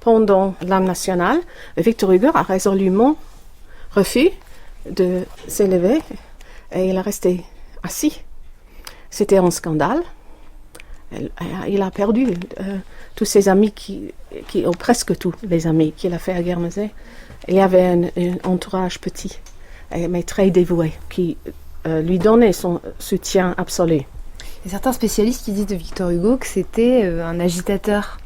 pendant l'hymne national. Victor Hugo a résolument refusé de s'élever et il est resté assis. C'était un scandale. Il a perdu tous ses amis, ou presque tous les amis qu'il a fait à Guernesey. Il y avait un entourage petit, mais très dévoué, qui lui donnait son soutien absolu. Il y a certains spécialistes qui disent de Victor Hugo que c'était un agitateur.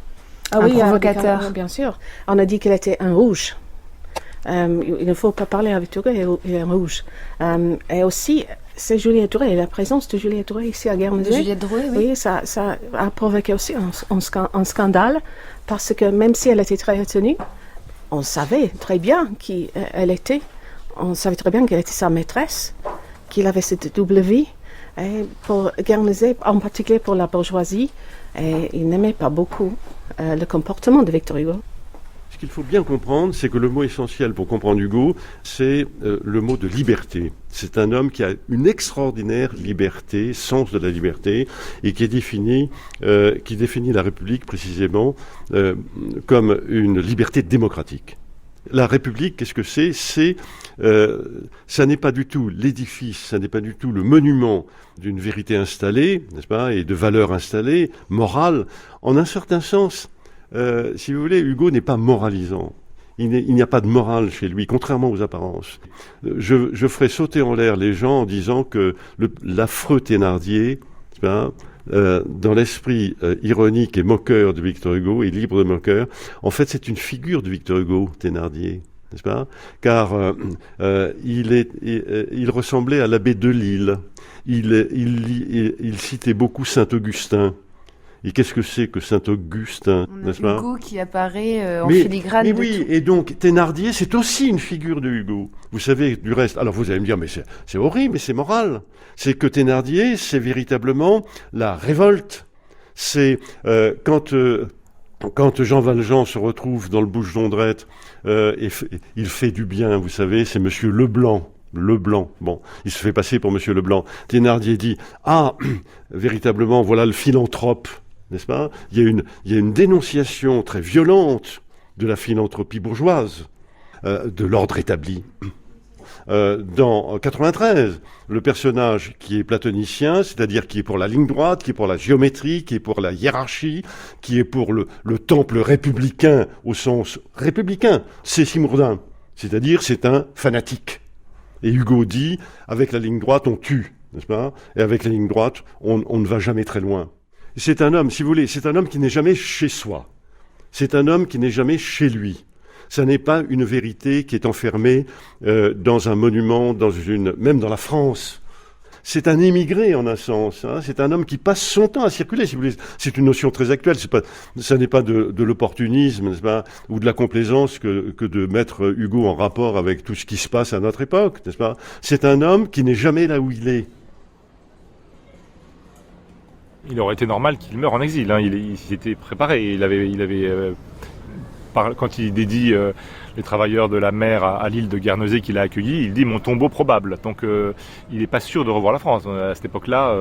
Un provocateur. Bien sûr. On a dit qu'il était un rouge. Il ne faut pas parler avec Victor Hugo, il est un rouge. Et aussi, c'est Juliette Drouet, la présence de Juliette Drouet ici à Guernesey. Juliette Drouet, oui. Oui, ça a provoqué aussi un scandale, parce que même si elle était très retenue, on savait très bien qui elle était. On savait très bien qu'elle était sa maîtresse, qu'il avait cette double vie. Et pour Guernesey, en particulier pour la bourgeoisie, et il n'aimait pas beaucoup le comportement de Victor Hugo. Ce qu'il faut bien comprendre, c'est que le mot essentiel pour comprendre Hugo, c'est le mot de liberté. C'est un homme qui a une extraordinaire liberté, sens de la liberté, et qui définit la République précisément comme une liberté démocratique. La République, qu'est-ce que c'est ? Ça n'est pas du tout l'édifice, ça n'est pas du tout le monument d'une vérité installée, n'est-ce pas, et de valeurs installées, morales. En un certain sens, si vous voulez, Hugo n'est pas moralisant. Il n'y a pas de morale chez lui, contrairement aux apparences. Je ferai sauter en l'air les gens en disant que l'affreux Thénardier, n'est-ce pas, dans l'esprit ironique et moqueur de Victor Hugo, et libre de moqueur, en fait c'est une figure de Victor Hugo, Thénardier, n'est-ce pas ? Car il ressemblait à l'abbé Delille. Il citait beaucoup Saint-Augustin. Et qu'est-ce que c'est que Saint-Augustin, n'est-ce pas ? Hugo qui apparaît en filigrane. Mais oui, et donc Thénardier, c'est aussi une figure de Hugo. Vous savez, du reste, alors vous allez me dire, mais c'est horrible, mais c'est moral. C'est que Thénardier, c'est véritablement la révolte. C'est quand Jean Valjean se retrouve dans le Bouches d'Ondrette, il fait du bien, vous savez, c'est Monsieur Leblanc. Bon, il se fait passer pour Monsieur Leblanc. Thénardier dit, véritablement, voilà le philanthrope, n'est-ce pas ? Il y a une dénonciation très violente de la philanthropie bourgeoise, de l'ordre établi. dans 93, le personnage qui est platonicien, c'est-à-dire qui est pour la ligne droite, qui est pour la géométrie, qui est pour la hiérarchie, qui est pour le temple républicain au sens républicain, c'est Simondin. C'est-à-dire c'est un fanatique. Et Hugo dit, avec la ligne droite, on tue, n'est-ce pas ? Et avec la ligne droite, on ne va jamais très loin. C'est un homme, si vous voulez, c'est un homme qui n'est jamais chez soi. C'est un homme qui n'est jamais chez lui. Ça n'est pas une vérité qui est enfermée dans un monument, même dans la France. C'est un émigré en un sens. Hein. C'est un homme qui passe son temps à circuler, si vous voulez. C'est une notion très actuelle. Ça n'est pas de l'opportunisme, n'est-ce pas, ou de la complaisance que de mettre Hugo en rapport avec tout ce qui se passe à notre époque, n'est-ce pas ? C'est un homme qui n'est jamais là où il est. Il aurait été normal qu'il meure en exil. Hein. Il s'y était préparé. Il avait quand il dédie les travailleurs de la mer à l'île de Guernesey qu'il a accueilli, il dit mon tombeau probable. Donc il n'est pas sûr de revoir la France. À cette époque-là,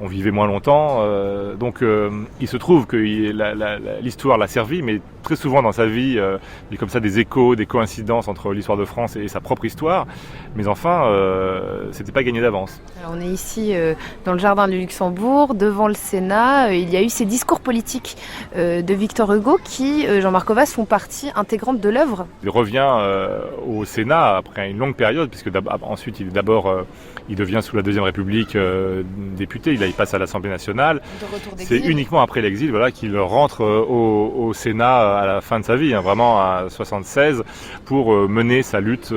on vivait moins longtemps. Donc il se trouve que l'histoire l'a servi, mais très souvent dans sa vie, il y a comme ça des échos, des coïncidences entre l'histoire de France et sa propre histoire. Mais enfin, c'était pas gagné d'avance. Alors, on est ici dans le jardin du Luxembourg, devant le Sénat. Il y a eu ces discours politiques de Victor Hugo qui, Jean-Marc Auvat, font partie intégrante de l'œuvre. Il revient au Sénat après une longue période, puisque ensuite il devient sous la Deuxième République député, il passe à l'Assemblée nationale. C'est uniquement après l'exil qu'il rentre au Sénat à la fin de sa vie, vraiment à 76, pour mener sa lutte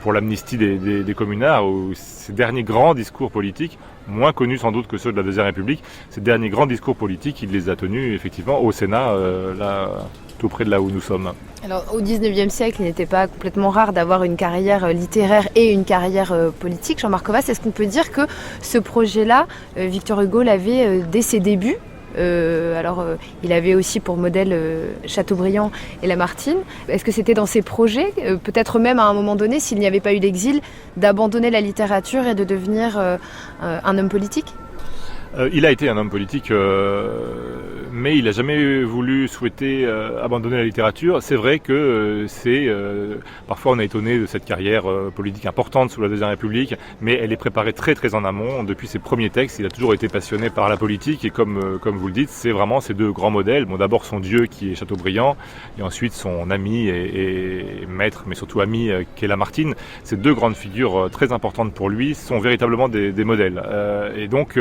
pour l'amnistie des communards, où ses derniers grands discours politiques, moins connus sans doute que ceux de la Deuxième République, ces derniers grands discours politiques, il les a tenus effectivement au Sénat, là, tout près de là où nous sommes. Alors, au XIXe siècle, il n'était pas complètement rare d'avoir une carrière littéraire et une carrière politique. Jean-Marc Auvat, est-ce qu'on peut dire que ce projet-là, Victor Hugo l'avait dès ses débuts ? Il avait aussi pour modèle Chateaubriand et Lamartine. Est-ce que c'était dans ses projets, peut-être même à un moment donné, s'il n'y avait pas eu l'exil, d'abandonner la littérature et de devenir un homme politique ? Il a été un homme politique, mais il n'a jamais souhaité abandonner la littérature. C'est vrai que parfois on est étonné de cette carrière politique importante sous la Deuxième République, mais elle est préparée très très en amont. Depuis ses premiers textes, il a toujours été passionné par la politique et comme vous le dites, c'est vraiment ces deux grands modèles. Bon, d'abord son dieu qui est Chateaubriand et ensuite son ami et maître, mais surtout ami qui est Lamartine. Ces deux grandes figures très importantes pour lui sont véritablement des modèles. Et donc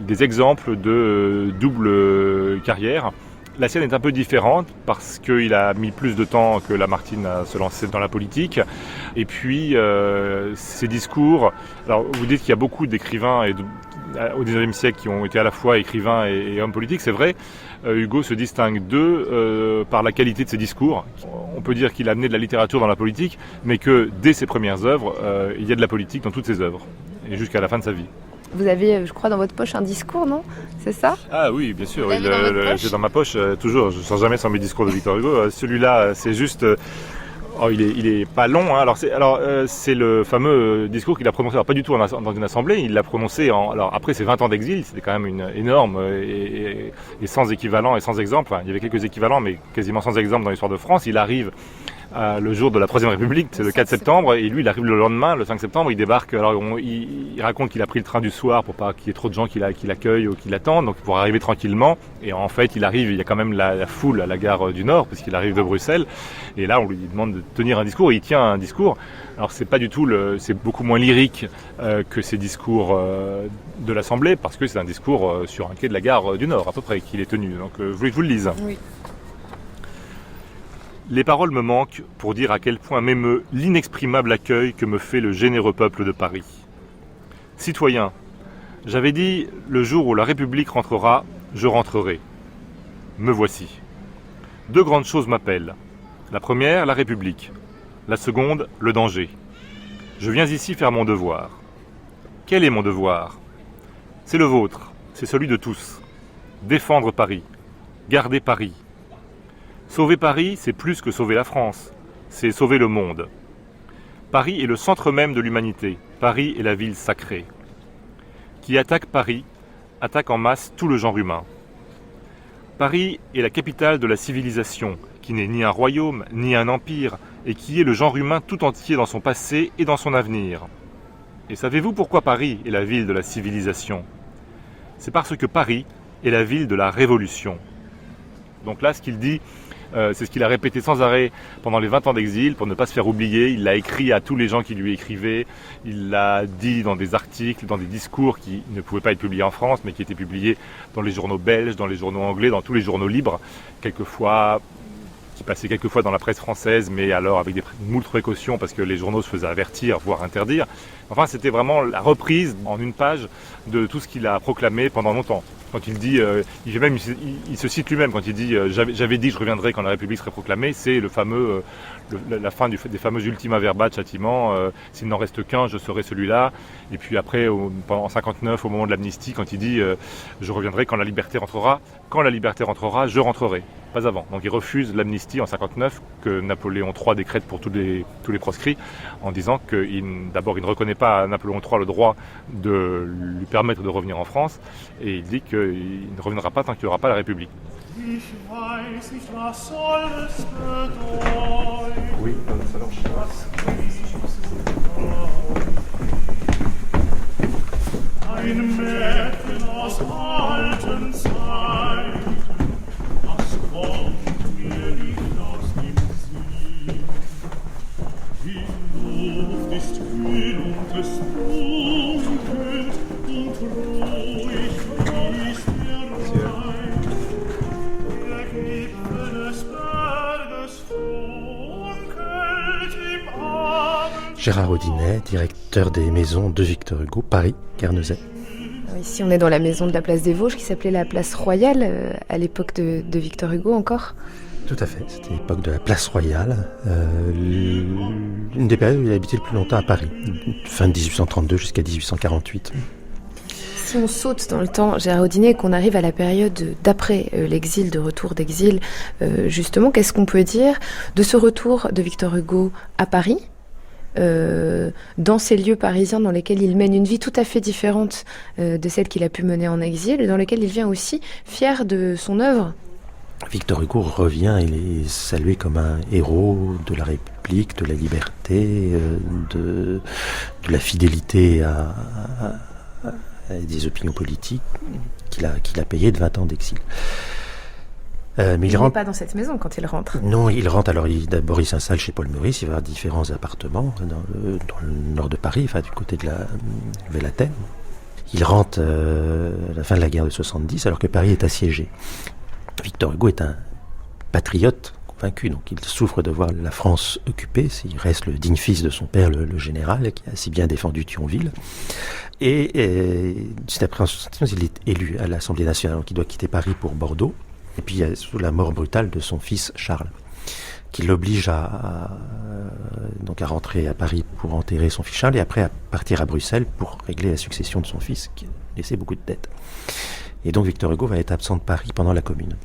des exemples de double carrière. La sienne est un peu différente parce qu'il a mis plus de temps que Lamartine à se lancer dans la politique. Et puis, ses discours... Alors, vous dites qu'il y a beaucoup d'écrivains au XIXe siècle qui ont été à la fois écrivains et hommes politiques, c'est vrai. Hugo se distingue d'eux par la qualité de ses discours. On peut dire qu'il a amené de la littérature dans la politique, mais que dès ses premières œuvres, il y a de la politique dans toutes ses œuvres, et jusqu'à la fin de sa vie. Vous avez, je crois, dans votre poche un discours, non ? C'est ça ? Ah oui, bien sûr. J'ai dans ma poche, toujours. Je ne sors jamais sans mes discours de Victor Hugo. Celui-là, c'est juste... il est pas long. Hein. C'est le fameux discours qu'il a prononcé. Alors, pas du tout dans une assemblée. Il l'a prononcé après ses 20 ans d'exil. C'était quand même une énorme et sans équivalent et sans exemple. Enfin, il y avait quelques équivalents, mais quasiment sans exemple dans l'histoire de France. Il arrive le jour de la Troisième République, c'est le 4 septembre, et lui il arrive le lendemain, le 5 septembre, il débarque, il raconte qu'il a pris le train du soir pour pas qu'il y ait trop de gens qui l'accueillent ou qui l'attendent, donc pour arriver tranquillement, et en fait il arrive, il y a quand même la foule à la gare du Nord, puisqu'il arrive de Bruxelles, et là on lui demande de tenir un discours, et il tient un discours. Alors c'est pas du tout c'est beaucoup moins lyrique que ces discours de l'Assemblée, parce que c'est un discours sur un quai de la gare du Nord, à peu près, qu'il est tenu, donc vous voulez que je vous le lise ? Oui. Les paroles me manquent pour dire à quel point m'émeut l'inexprimable accueil que me fait le généreux peuple de Paris. Citoyens, j'avais dit, le jour où la République rentrera, je rentrerai. Me voici. Deux grandes choses m'appellent. La première, la République. La seconde, le danger. Je viens ici faire mon devoir. Quel est mon devoir ? C'est le vôtre, c'est celui de tous. Défendre Paris. Garder Paris. Sauver Paris, c'est plus que sauver la France, c'est sauver le monde. Paris est le centre même de l'humanité, Paris est la ville sacrée. Qui attaque Paris, attaque en masse tout le genre humain. Paris est la capitale de la civilisation, qui n'est ni un royaume, ni un empire, et qui est le genre humain tout entier dans son passé et dans son avenir. Et savez-vous pourquoi Paris est la ville de la civilisation ? C'est parce que Paris est la ville de la révolution. Donc là, ce qu'il dit, c'est ce qu'il a répété sans arrêt pendant les 20 ans d'exil, pour ne pas se faire oublier. Il l'a écrit à tous les gens qui lui écrivaient. Il l'a dit dans des articles, dans des discours qui ne pouvaient pas être publiés en France, mais qui étaient publiés dans les journaux belges, dans les journaux anglais, dans tous les journaux libres, qui passaient quelquefois dans la presse française, mais alors avec des moult précautions, parce que les journaux se faisaient avertir, voire interdire. Enfin, c'était vraiment la reprise en une page de tout ce qu'il a proclamé pendant longtemps. Quand il dit, il se cite lui-même quand il dit j'avais dit que je reviendrai quand la République serait proclamée, c'est la fin des fameux ultima verba de châtiment, s'il n'en reste qu'un, je serai celui-là. Et puis après, en 59, au moment de l'amnistie, quand il dit je reviendrai quand la liberté rentrera, je rentrerai, pas avant. Donc il refuse l'amnistie en 59 que Napoléon III décrète pour tous les proscrits, en disant que d'abord il ne reconnaît pas à Napoléon III le droit de lui permettre de revenir en France, et il dit qu'il ne reviendra pas tant qu'il n'y aura pas la République. Oui, Gérard Audinet, directeur des maisons de Victor Hugo, Paris, Guernesey. Ici, on est dans la maison de la place des Vosges, qui s'appelait la place Royale, à l'époque de Victor Hugo encore. Tout à fait, c'était l'époque de la place Royale, une des périodes où il a habité le plus longtemps à Paris, fin de 1832 jusqu'à 1848. Si on saute dans le temps, Gérard Audinet, et qu'on arrive à la période d'après l'exil, de retour d'exil, justement, qu'est-ce qu'on peut dire de ce retour de Victor Hugo à Paris, dans ces lieux parisiens dans lesquels il mène une vie tout à fait différente de celle qu'il a pu mener en exil, et dans lesquels il vient aussi fier de son œuvre? Victor Hugo revient, il est salué comme un héros de la République, de la liberté, de la fidélité à des opinions politiques qu'il a payées de 20 ans d'exil. Mais il n'est pas dans cette maison quand il rentre. Non, il rentre, alors d'abord il s'installe chez Paul Meurice, il va avoir différents appartements dans le nord de Paris, enfin du côté de la Nouvelle-Athènes. Il rentre à la fin de la guerre de 70, alors que Paris est assiégé. Victor Hugo est un patriote convaincu, donc il souffre de voir la France occupée, il reste le digne fils de son père, le général, qui a si bien défendu Thionville. Et juste après, en 1971, il est élu à l'Assemblée nationale, donc il doit quitter Paris pour Bordeaux. Et puis il y a sous la mort brutale de son fils Charles, qui l'oblige à rentrer à Paris pour enterrer son fils Charles, et après à partir à Bruxelles pour régler la succession de son fils, qui laissait beaucoup de dettes. Et donc Victor Hugo va être absent de Paris pendant la Commune.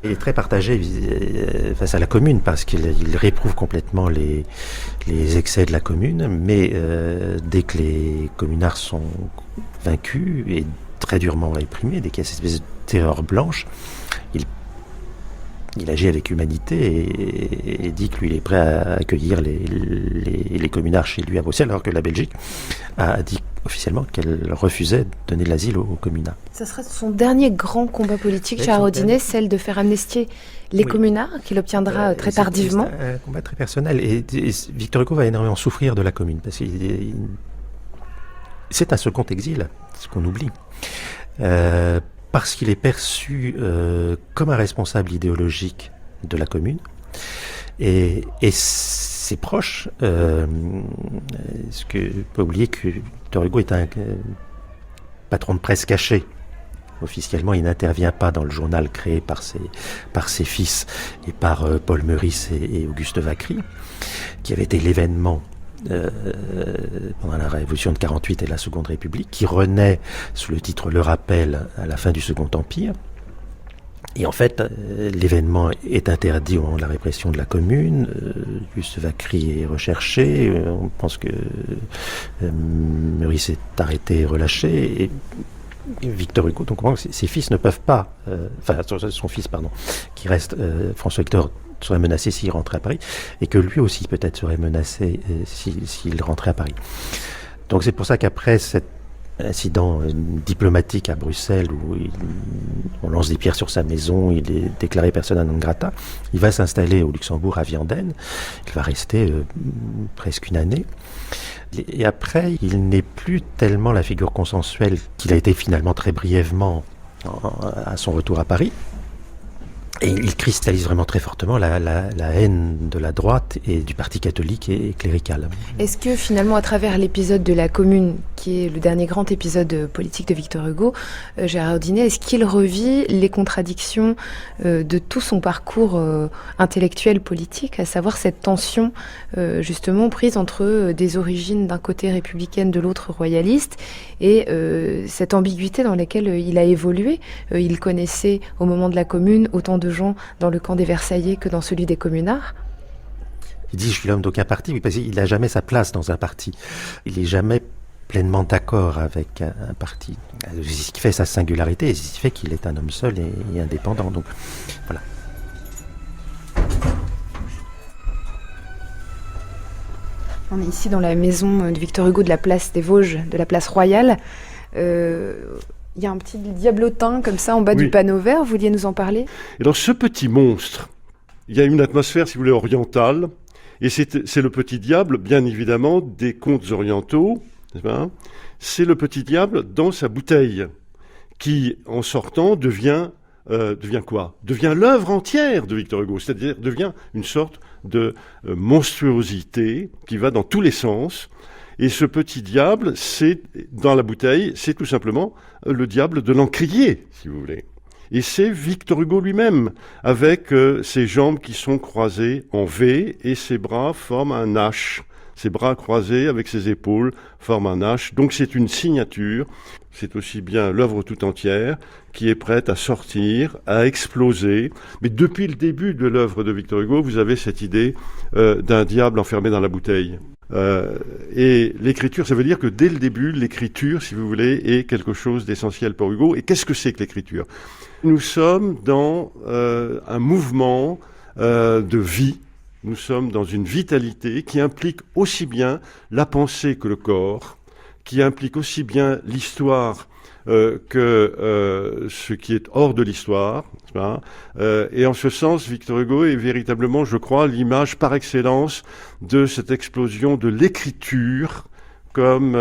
Il est très partagé face à la Commune, parce qu'il réprouve complètement les excès de la Commune, mais dès que les communards sont vaincus et très durement réprimés, dès qu'il y a cette espèce de terreur blanche, il agit avec humanité et dit que lui il est prêt à accueillir les communards chez lui à Bruxelles, alors que la Belgique a dit officiellement qu'elle refusait de donner l'asile aux communards. Ça sera son dernier grand combat politique, Gérard Audinet, celle de faire amnistier les communards, qu'il obtiendra très tardivement. C'est un combat très personnel, et Victor Hugo va énormément souffrir de la Commune, parce que c'est un second exil, ce qu'on oublie. Parce qu'il est perçu comme un responsable idéologique de la Commune, et ses proches, parce que pas oublier que Victor Hugo est un patron de presse caché. Officiellement, il n'intervient pas dans le journal créé par ses fils et par Paul Meurice et Auguste Vacry, qui avait été l'événement pendant la Révolution de 48 et la Seconde République, qui renaît sous le titre Le Rappel à la fin du Second Empire. Et en fait, l'événement est interdit au moment de la répression de la Commune. Auguste Vacry est recherché. On pense que Meurice est arrêté et relâché. Et Victor Hugo, donc ses fils ne peuvent pas, son fils, qui reste François-Hector serait menacé s'il rentrait à Paris, et que lui aussi peut-être serait menacé s'il rentrait à Paris. Donc c'est pour ça qu'après cet incident diplomatique à Bruxelles où on lance des pierres sur sa maison, il est déclaré persona non grata, il va s'installer au Luxembourg à Vianden, il va rester presque une année. Et après, il n'est plus tellement la figure consensuelle qu'il a été finalement très brièvement à son retour à Paris. Et il cristallise vraiment très fortement la haine de la droite et du parti catholique et clérical. Est-ce que finalement, à travers l'épisode de la Commune, qui est le dernier grand épisode politique de Victor Hugo, Gérard Audinet, est-ce qu'il revit les contradictions de tout son parcours intellectuel politique, à savoir cette tension justement prise entre des origines d'un côté républicaine, de l'autre royaliste, et cette ambiguïté dans laquelle il a évolué. Il connaissait au moment de la Commune autant de gens dans le camp des Versaillais que dans celui des communards. Il dit « je suis l'homme d'aucun parti », oui, parce qu'il n'a jamais sa place dans un parti. Il n'est jamais pleinement d'accord avec un parti. C'est ce qui fait sa singularité, et c'est ce qui fait qu'il est un homme seul et indépendant. Donc voilà. On est ici dans la maison de Victor Hugo de la place des Vosges, de la place Royale. Il y a un petit diablotin comme ça en bas du panneau vert, vous vouliez nous en parler ? Et dans ce petit monstre, il y a une atmosphère, si vous voulez, orientale, et c'est le petit diable, bien évidemment, des contes orientaux, n'est-ce pas ? C'est le petit diable dans sa bouteille, qui, en sortant, devient quoi ? Devient l'œuvre entière de Victor Hugo, c'est-à-dire devient une sorte de monstruosité qui va dans tous les sens. Et ce petit diable, dans la bouteille, c'est tout simplement le diable de l'encrier, si vous voulez. Et c'est Victor Hugo lui-même, avec ses jambes qui sont croisées en V et ses bras forment un H. Ses bras croisés avec ses épaules forment un H. Donc c'est une signature. C'est aussi bien l'œuvre tout entière qui est prête à sortir, à exploser. Mais depuis le début de l'œuvre de Victor Hugo, vous avez cette idée d'un diable enfermé dans la bouteille. Et l'écriture, ça veut dire que dès le début, l'écriture, si vous voulez, est quelque chose d'essentiel pour Hugo. Et qu'est-ce que c'est que l'écriture ? Nous sommes dans un mouvement de vie. Nous sommes dans une vitalité qui implique aussi bien la pensée que le corps, qui implique aussi bien l'histoire que ce qui est hors de l'histoire. Et en ce sens, Victor Hugo est véritablement, je crois, l'image par excellence de cette explosion de l'écriture comme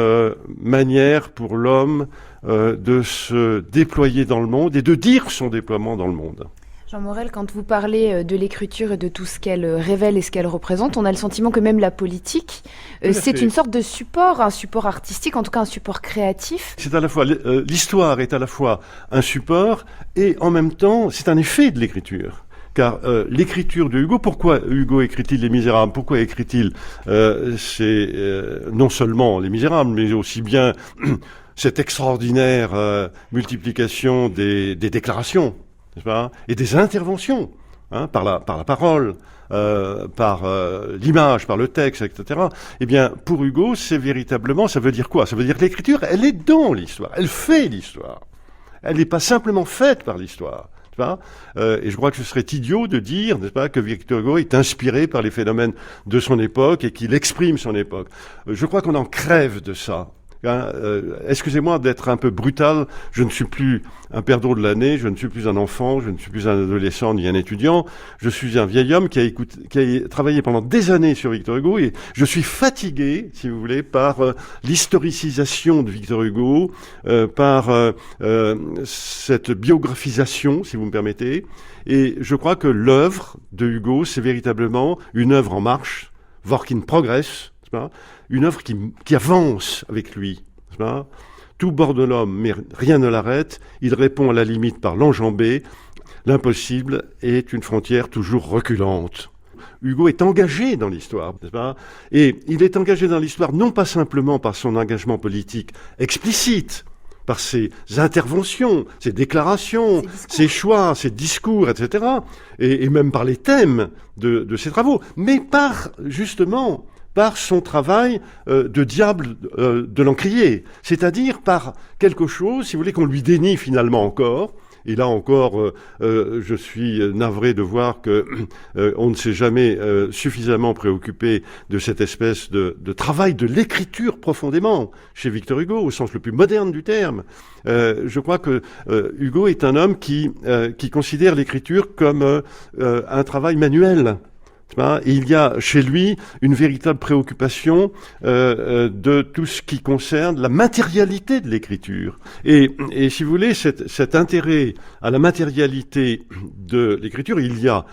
manière pour l'homme de se déployer dans le monde et de dire son déploiement dans le monde. Jean Morel, quand vous parlez de l'écriture et de tout ce qu'elle révèle et ce qu'elle représente, on a le sentiment que même la politique, c'est une sorte de support, un support artistique, en tout cas un support créatif. C'est à la fois, l'histoire est à la fois un support et en même temps, c'est un effet de l'écriture. Car l'écriture de Hugo, pourquoi Hugo écrit-il Les Misérables ? Pourquoi écrit-il non seulement Les Misérables, mais aussi bien cette extraordinaire multiplication des déclarations, n'est-ce pas ? Et des interventions, par la parole, par l'image, par le texte, etc. Eh bien, pour Hugo, c'est véritablement, ça veut dire quoi ? Ça veut dire que l'écriture, elle est dans l'histoire, elle fait l'histoire. Elle n'est pas simplement faite par l'histoire. Et je crois que ce serait idiot de dire, n'est-ce pas, que Victor Hugo est inspiré par les phénomènes de son époque et qu'il exprime son époque. Je crois qu'on en crève de ça. Excusez-moi d'être un peu brutal, je ne suis plus un perdreau de l'année, je ne suis plus un enfant, je ne suis plus un adolescent ni un étudiant, je suis un vieil homme qui a travaillé pendant des années sur Victor Hugo et je suis fatigué, si vous voulez, par l'historicisation de Victor Hugo, par cette biographisation, si vous me permettez, et je crois que l'œuvre de Hugo, c'est véritablement une œuvre en marche, work in progress, une œuvre qui avance avec lui. Tout bord de l'homme, mais rien ne l'arrête. Il répond à la limite par l'enjambée. L'impossible est une frontière toujours reculante. Hugo est engagé dans l'histoire, n'est-ce pas ? Et il est engagé dans l'histoire non pas simplement par son engagement politique explicite, par ses interventions, ses déclarations, ses choix, ses discours, etc., et même par les thèmes de ses travaux, mais justement par son travail de diable de l'encrier, c'est-à-dire par quelque chose, si vous voulez, qu'on lui dénie finalement encore, Et là encore, je suis navré de voir que on ne s'est jamais suffisamment préoccupé de cette espèce de travail de l'écriture profondément chez Victor Hugo, au sens le plus moderne du terme. Je crois que Hugo est un homme qui considère l'écriture comme un travail manuel. Et il y a chez lui une véritable préoccupation de tout ce qui concerne la matérialité de l'écriture. Et si vous voulez, cet intérêt à la matérialité de l'écriture, il y a,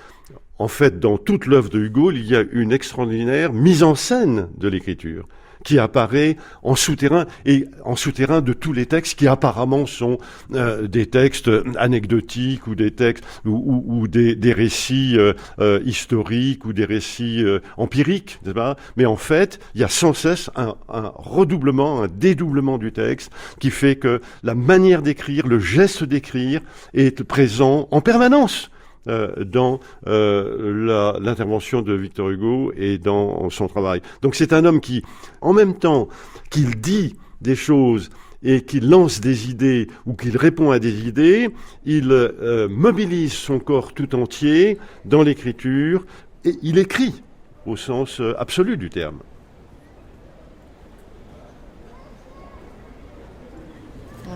en fait, dans toute l'œuvre de Hugo, il y a une extraordinaire mise en scène de l'écriture qui apparaît en souterrain, et en souterrain de tous les textes qui apparemment sont des textes anecdotiques ou des textes ou des récits historiques ou des récits empiriques, n'est-ce pas ? Mais en fait, il y a sans cesse un redoublement, un dédoublement du texte qui fait que la manière d'écrire, le geste d'écrire est présent en permanence dans l'intervention de Victor Hugo et dans son travail. Donc c'est un homme qui, en même temps qu'il dit des choses et qu'il lance des idées ou qu'il répond à des idées, il mobilise son corps tout entier dans l'écriture et il écrit au sens absolu du terme.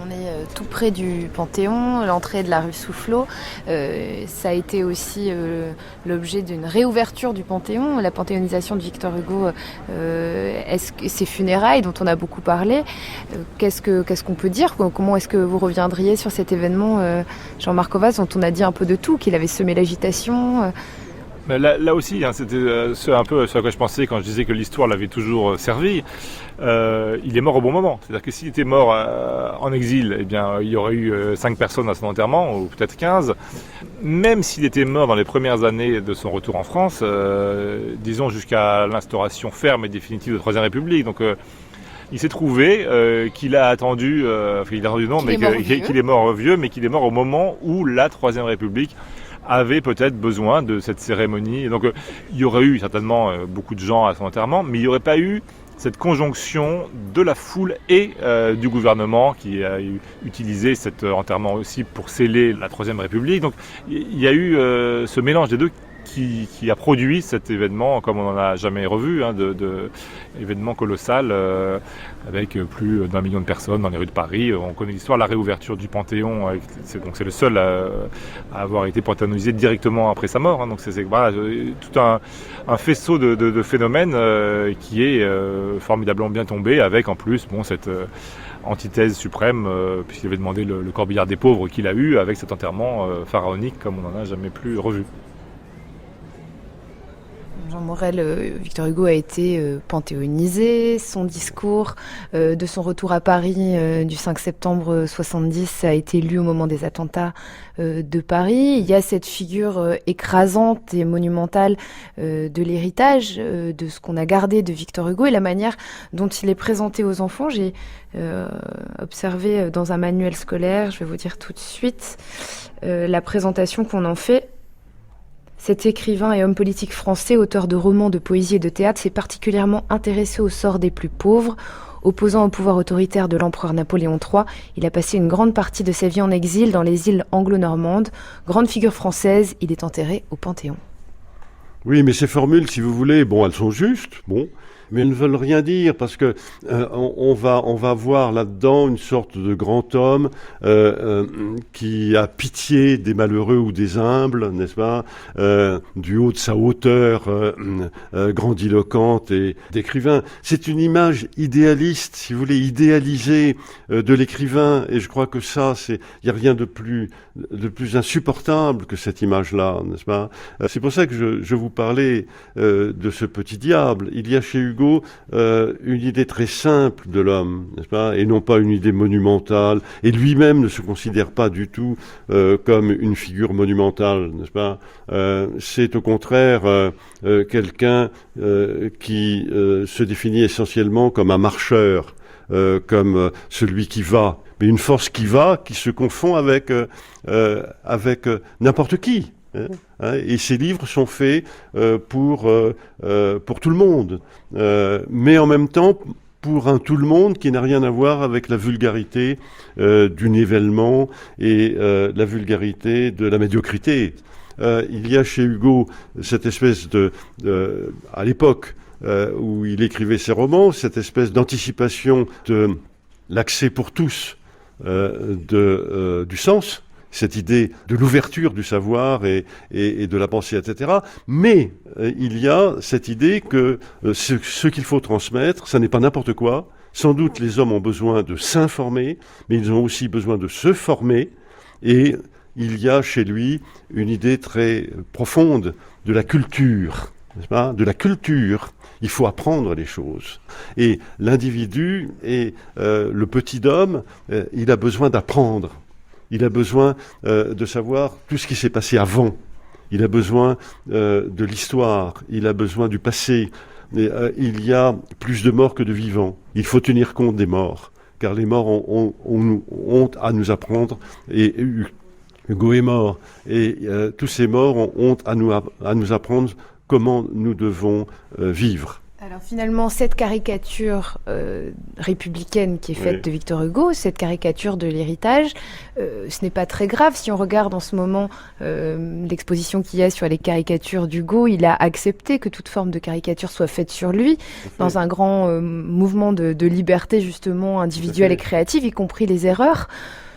On est tout près du Panthéon, l'entrée de la rue Soufflot. Ça a été aussi l'objet d'une réouverture du Panthéon, la panthéonisation de Victor Hugo, ses funérailles dont on a beaucoup parlé. Qu'est-ce qu'on peut dire ? Comment est-ce que vous reviendriez sur cet événement, Jean-Marc Auvat, dont on a dit un peu de tout, qu'il avait semé l'agitation Mais là aussi, c'était un peu ce à quoi je pensais quand je disais que l'histoire l'avait toujours servi. Il est mort au bon moment. C'est-à-dire que s'il était mort en exil, eh bien, il y aurait eu 5 personnes à son enterrement, ou peut-être 15. Même s'il était mort dans les premières années de son retour en France, disons jusqu'à l'instauration ferme et définitive de la Troisième République. Donc, il s'est trouvé qu'il a attendu, qu'il est mort vieux, mais qu'il est mort au moment où la Troisième République avait peut-être besoin de cette cérémonie. Et donc il y aurait eu certainement beaucoup de gens à son enterrement, mais il n'y aurait pas eu cette conjonction de la foule et du gouvernement qui a utilisé cet enterrement aussi pour sceller la Troisième République. Donc il y a eu ce mélange des deux qui a produit cet événement comme on n'en a jamais revu, événement colossal avec plus d'1 million de personnes dans les rues de Paris. On connaît l'histoire, la réouverture du Panthéon, c'est le seul à avoir été panthéonisé directement après sa mort. Donc c'est tout un faisceau de phénomènes qui est formidablement bien tombé, avec en plus cette antithèse suprême, puisqu'il avait demandé le corbillard des pauvres qu'il a eu, avec cet enterrement pharaonique comme on n'en a jamais plus revu. Jean Morel, Victor Hugo a été panthéonisé. Son discours de son retour à Paris du 5 septembre 70 a été lu au moment des attentats de Paris. Il y a cette figure écrasante et monumentale de l'héritage, de ce qu'on a gardé de Victor Hugo et la manière dont il est présenté aux enfants. J'ai observé dans un manuel scolaire, je vais vous dire tout de suite, la présentation qu'on en fait. Cet écrivain et homme politique français, auteur de romans, de poésie et de théâtre, s'est particulièrement intéressé au sort des plus pauvres. Opposant au pouvoir autoritaire de l'empereur Napoléon III, il a passé une grande partie de sa vie en exil dans les îles anglo-normandes. Grande figure française, il est enterré au Panthéon. Oui, mais ces formules, si vous voulez, elles sont justes, mais elles ne veulent rien dire, parce que on va voir là-dedans une sorte de grand homme qui a pitié des malheureux ou des humbles, n'est-ce pas, du haut de sa hauteur grandiloquente et d'écrivain. C'est une image idéaliste, si vous voulez, idéalisée de l'écrivain, et je crois que ça, il n'y a rien de plus insupportable que cette image-là, n'est-ce pas. C'est pour ça que je vous parlais de ce petit diable. Il y a chez Hugo une idée très simple de l'homme, n'est-ce pas, et non pas une idée monumentale, et lui-même ne se considère pas du tout comme une figure monumentale, n'est-ce pas. C'est au contraire quelqu'un qui se définit essentiellement comme un marcheur, comme celui qui va, mais une force qui va, qui se confond avec n'importe qui. Et ces livres sont faits pour tout le monde, mais en même temps pour un tout le monde qui n'a rien à voir avec la vulgarité du nivellement et la vulgarité de la médiocrité. Il y a chez Hugo cette espèce à l'époque où il écrivait ses romans, cette espèce d'anticipation de l'accès pour tous du sens, cette idée de l'ouverture du savoir et de la pensée, etc. Mais il y a cette idée que ce qu'il faut transmettre, ça n'est pas n'importe quoi. Sans doute les hommes ont besoin de s'informer, mais ils ont aussi besoin de se former. Et il y a chez lui une idée très profonde de la culture, n'est-ce pas ? De la culture. Il faut apprendre les choses. Et l'individu et le petit homme, il a besoin d'apprendre. Il a besoin de savoir tout ce qui s'est passé avant. Il a besoin de l'histoire. Il a besoin du passé. Il y a plus de morts que de vivants. Il faut tenir compte des morts, car les morts ont à nous apprendre. Et Hugo est mort. Et tous ces morts ont à nous apprendre comment nous devons vivre. Alors finalement, cette caricature républicaine qui est faite de Victor Hugo, cette caricature de l'héritage, ce n'est pas très grave. Si on regarde en ce moment l'exposition qu'il y a sur les caricatures d'Hugo, il a accepté que toute forme de caricature soit faite sur lui, dans un grand mouvement de liberté justement individuelle et créative, y compris les erreurs.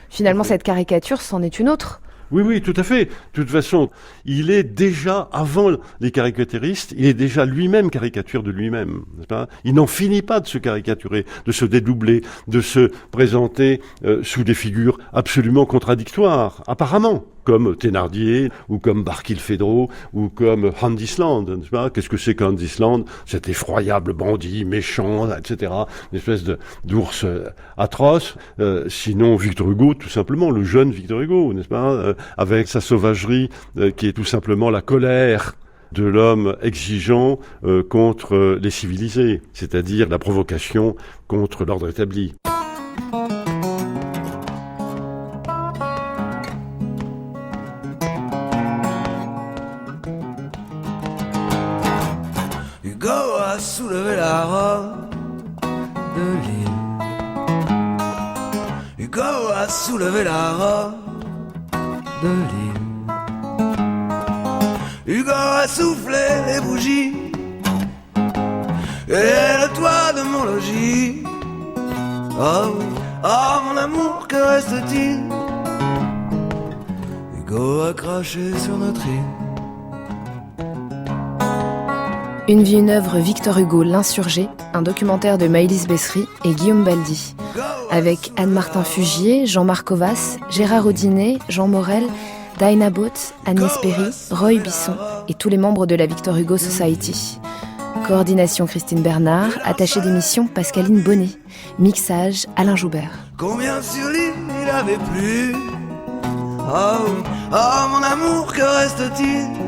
Finalement, cette caricature, c'en est une autre. Oui, tout à fait. De toute façon, il est déjà, avant les caricaturistes, il est déjà lui-même caricature de lui-même, n'est-ce pas ? Il n'en finit pas de se caricaturer, de se dédoubler, de se présenter sous des figures absolument contradictoires, apparemment, comme Thénardier, ou comme Barkilphedro, ou comme Handisland, n'est-ce pas ? Qu'est-ce que c'est qu'Handisland ? Cet effroyable bandit, méchant, etc., une espèce d'ours atroce. Sinon, Victor Hugo, tout simplement, le jeune Victor Hugo, n'est-ce pas ? Avec sa sauvagerie, qui est tout simplement la colère de l'homme exigeant contre les civilisés, c'est-à-dire la provocation contre l'ordre établi. Hugo a soulevé la robe de l'île. Hugo a soulevé la robe de l'île. Hugo a soufflé les bougies et le toit de mon logis. Oh, oh mon amour, que reste-t-il? Hugo a craché sur notre île. Une vie, une œuvre, Victor Hugo, L'Insurgé, un documentaire de Maëlys Bessery et Guillaume Baldi. Avec Anne-Martin Fugier, Jean-Marc Ovas, Gérard Audinet, Jean Morel, Dinah Bott, Agnès Perry, Roy Bisson et tous les membres de la Victor Hugo Society. Coordination Christine Bernard, attachée d'émission Pascaline Bonnet, mixage Alain Joubert. Combien sur l'île il avait plu? Oh, oh mon amour, que reste-t-il?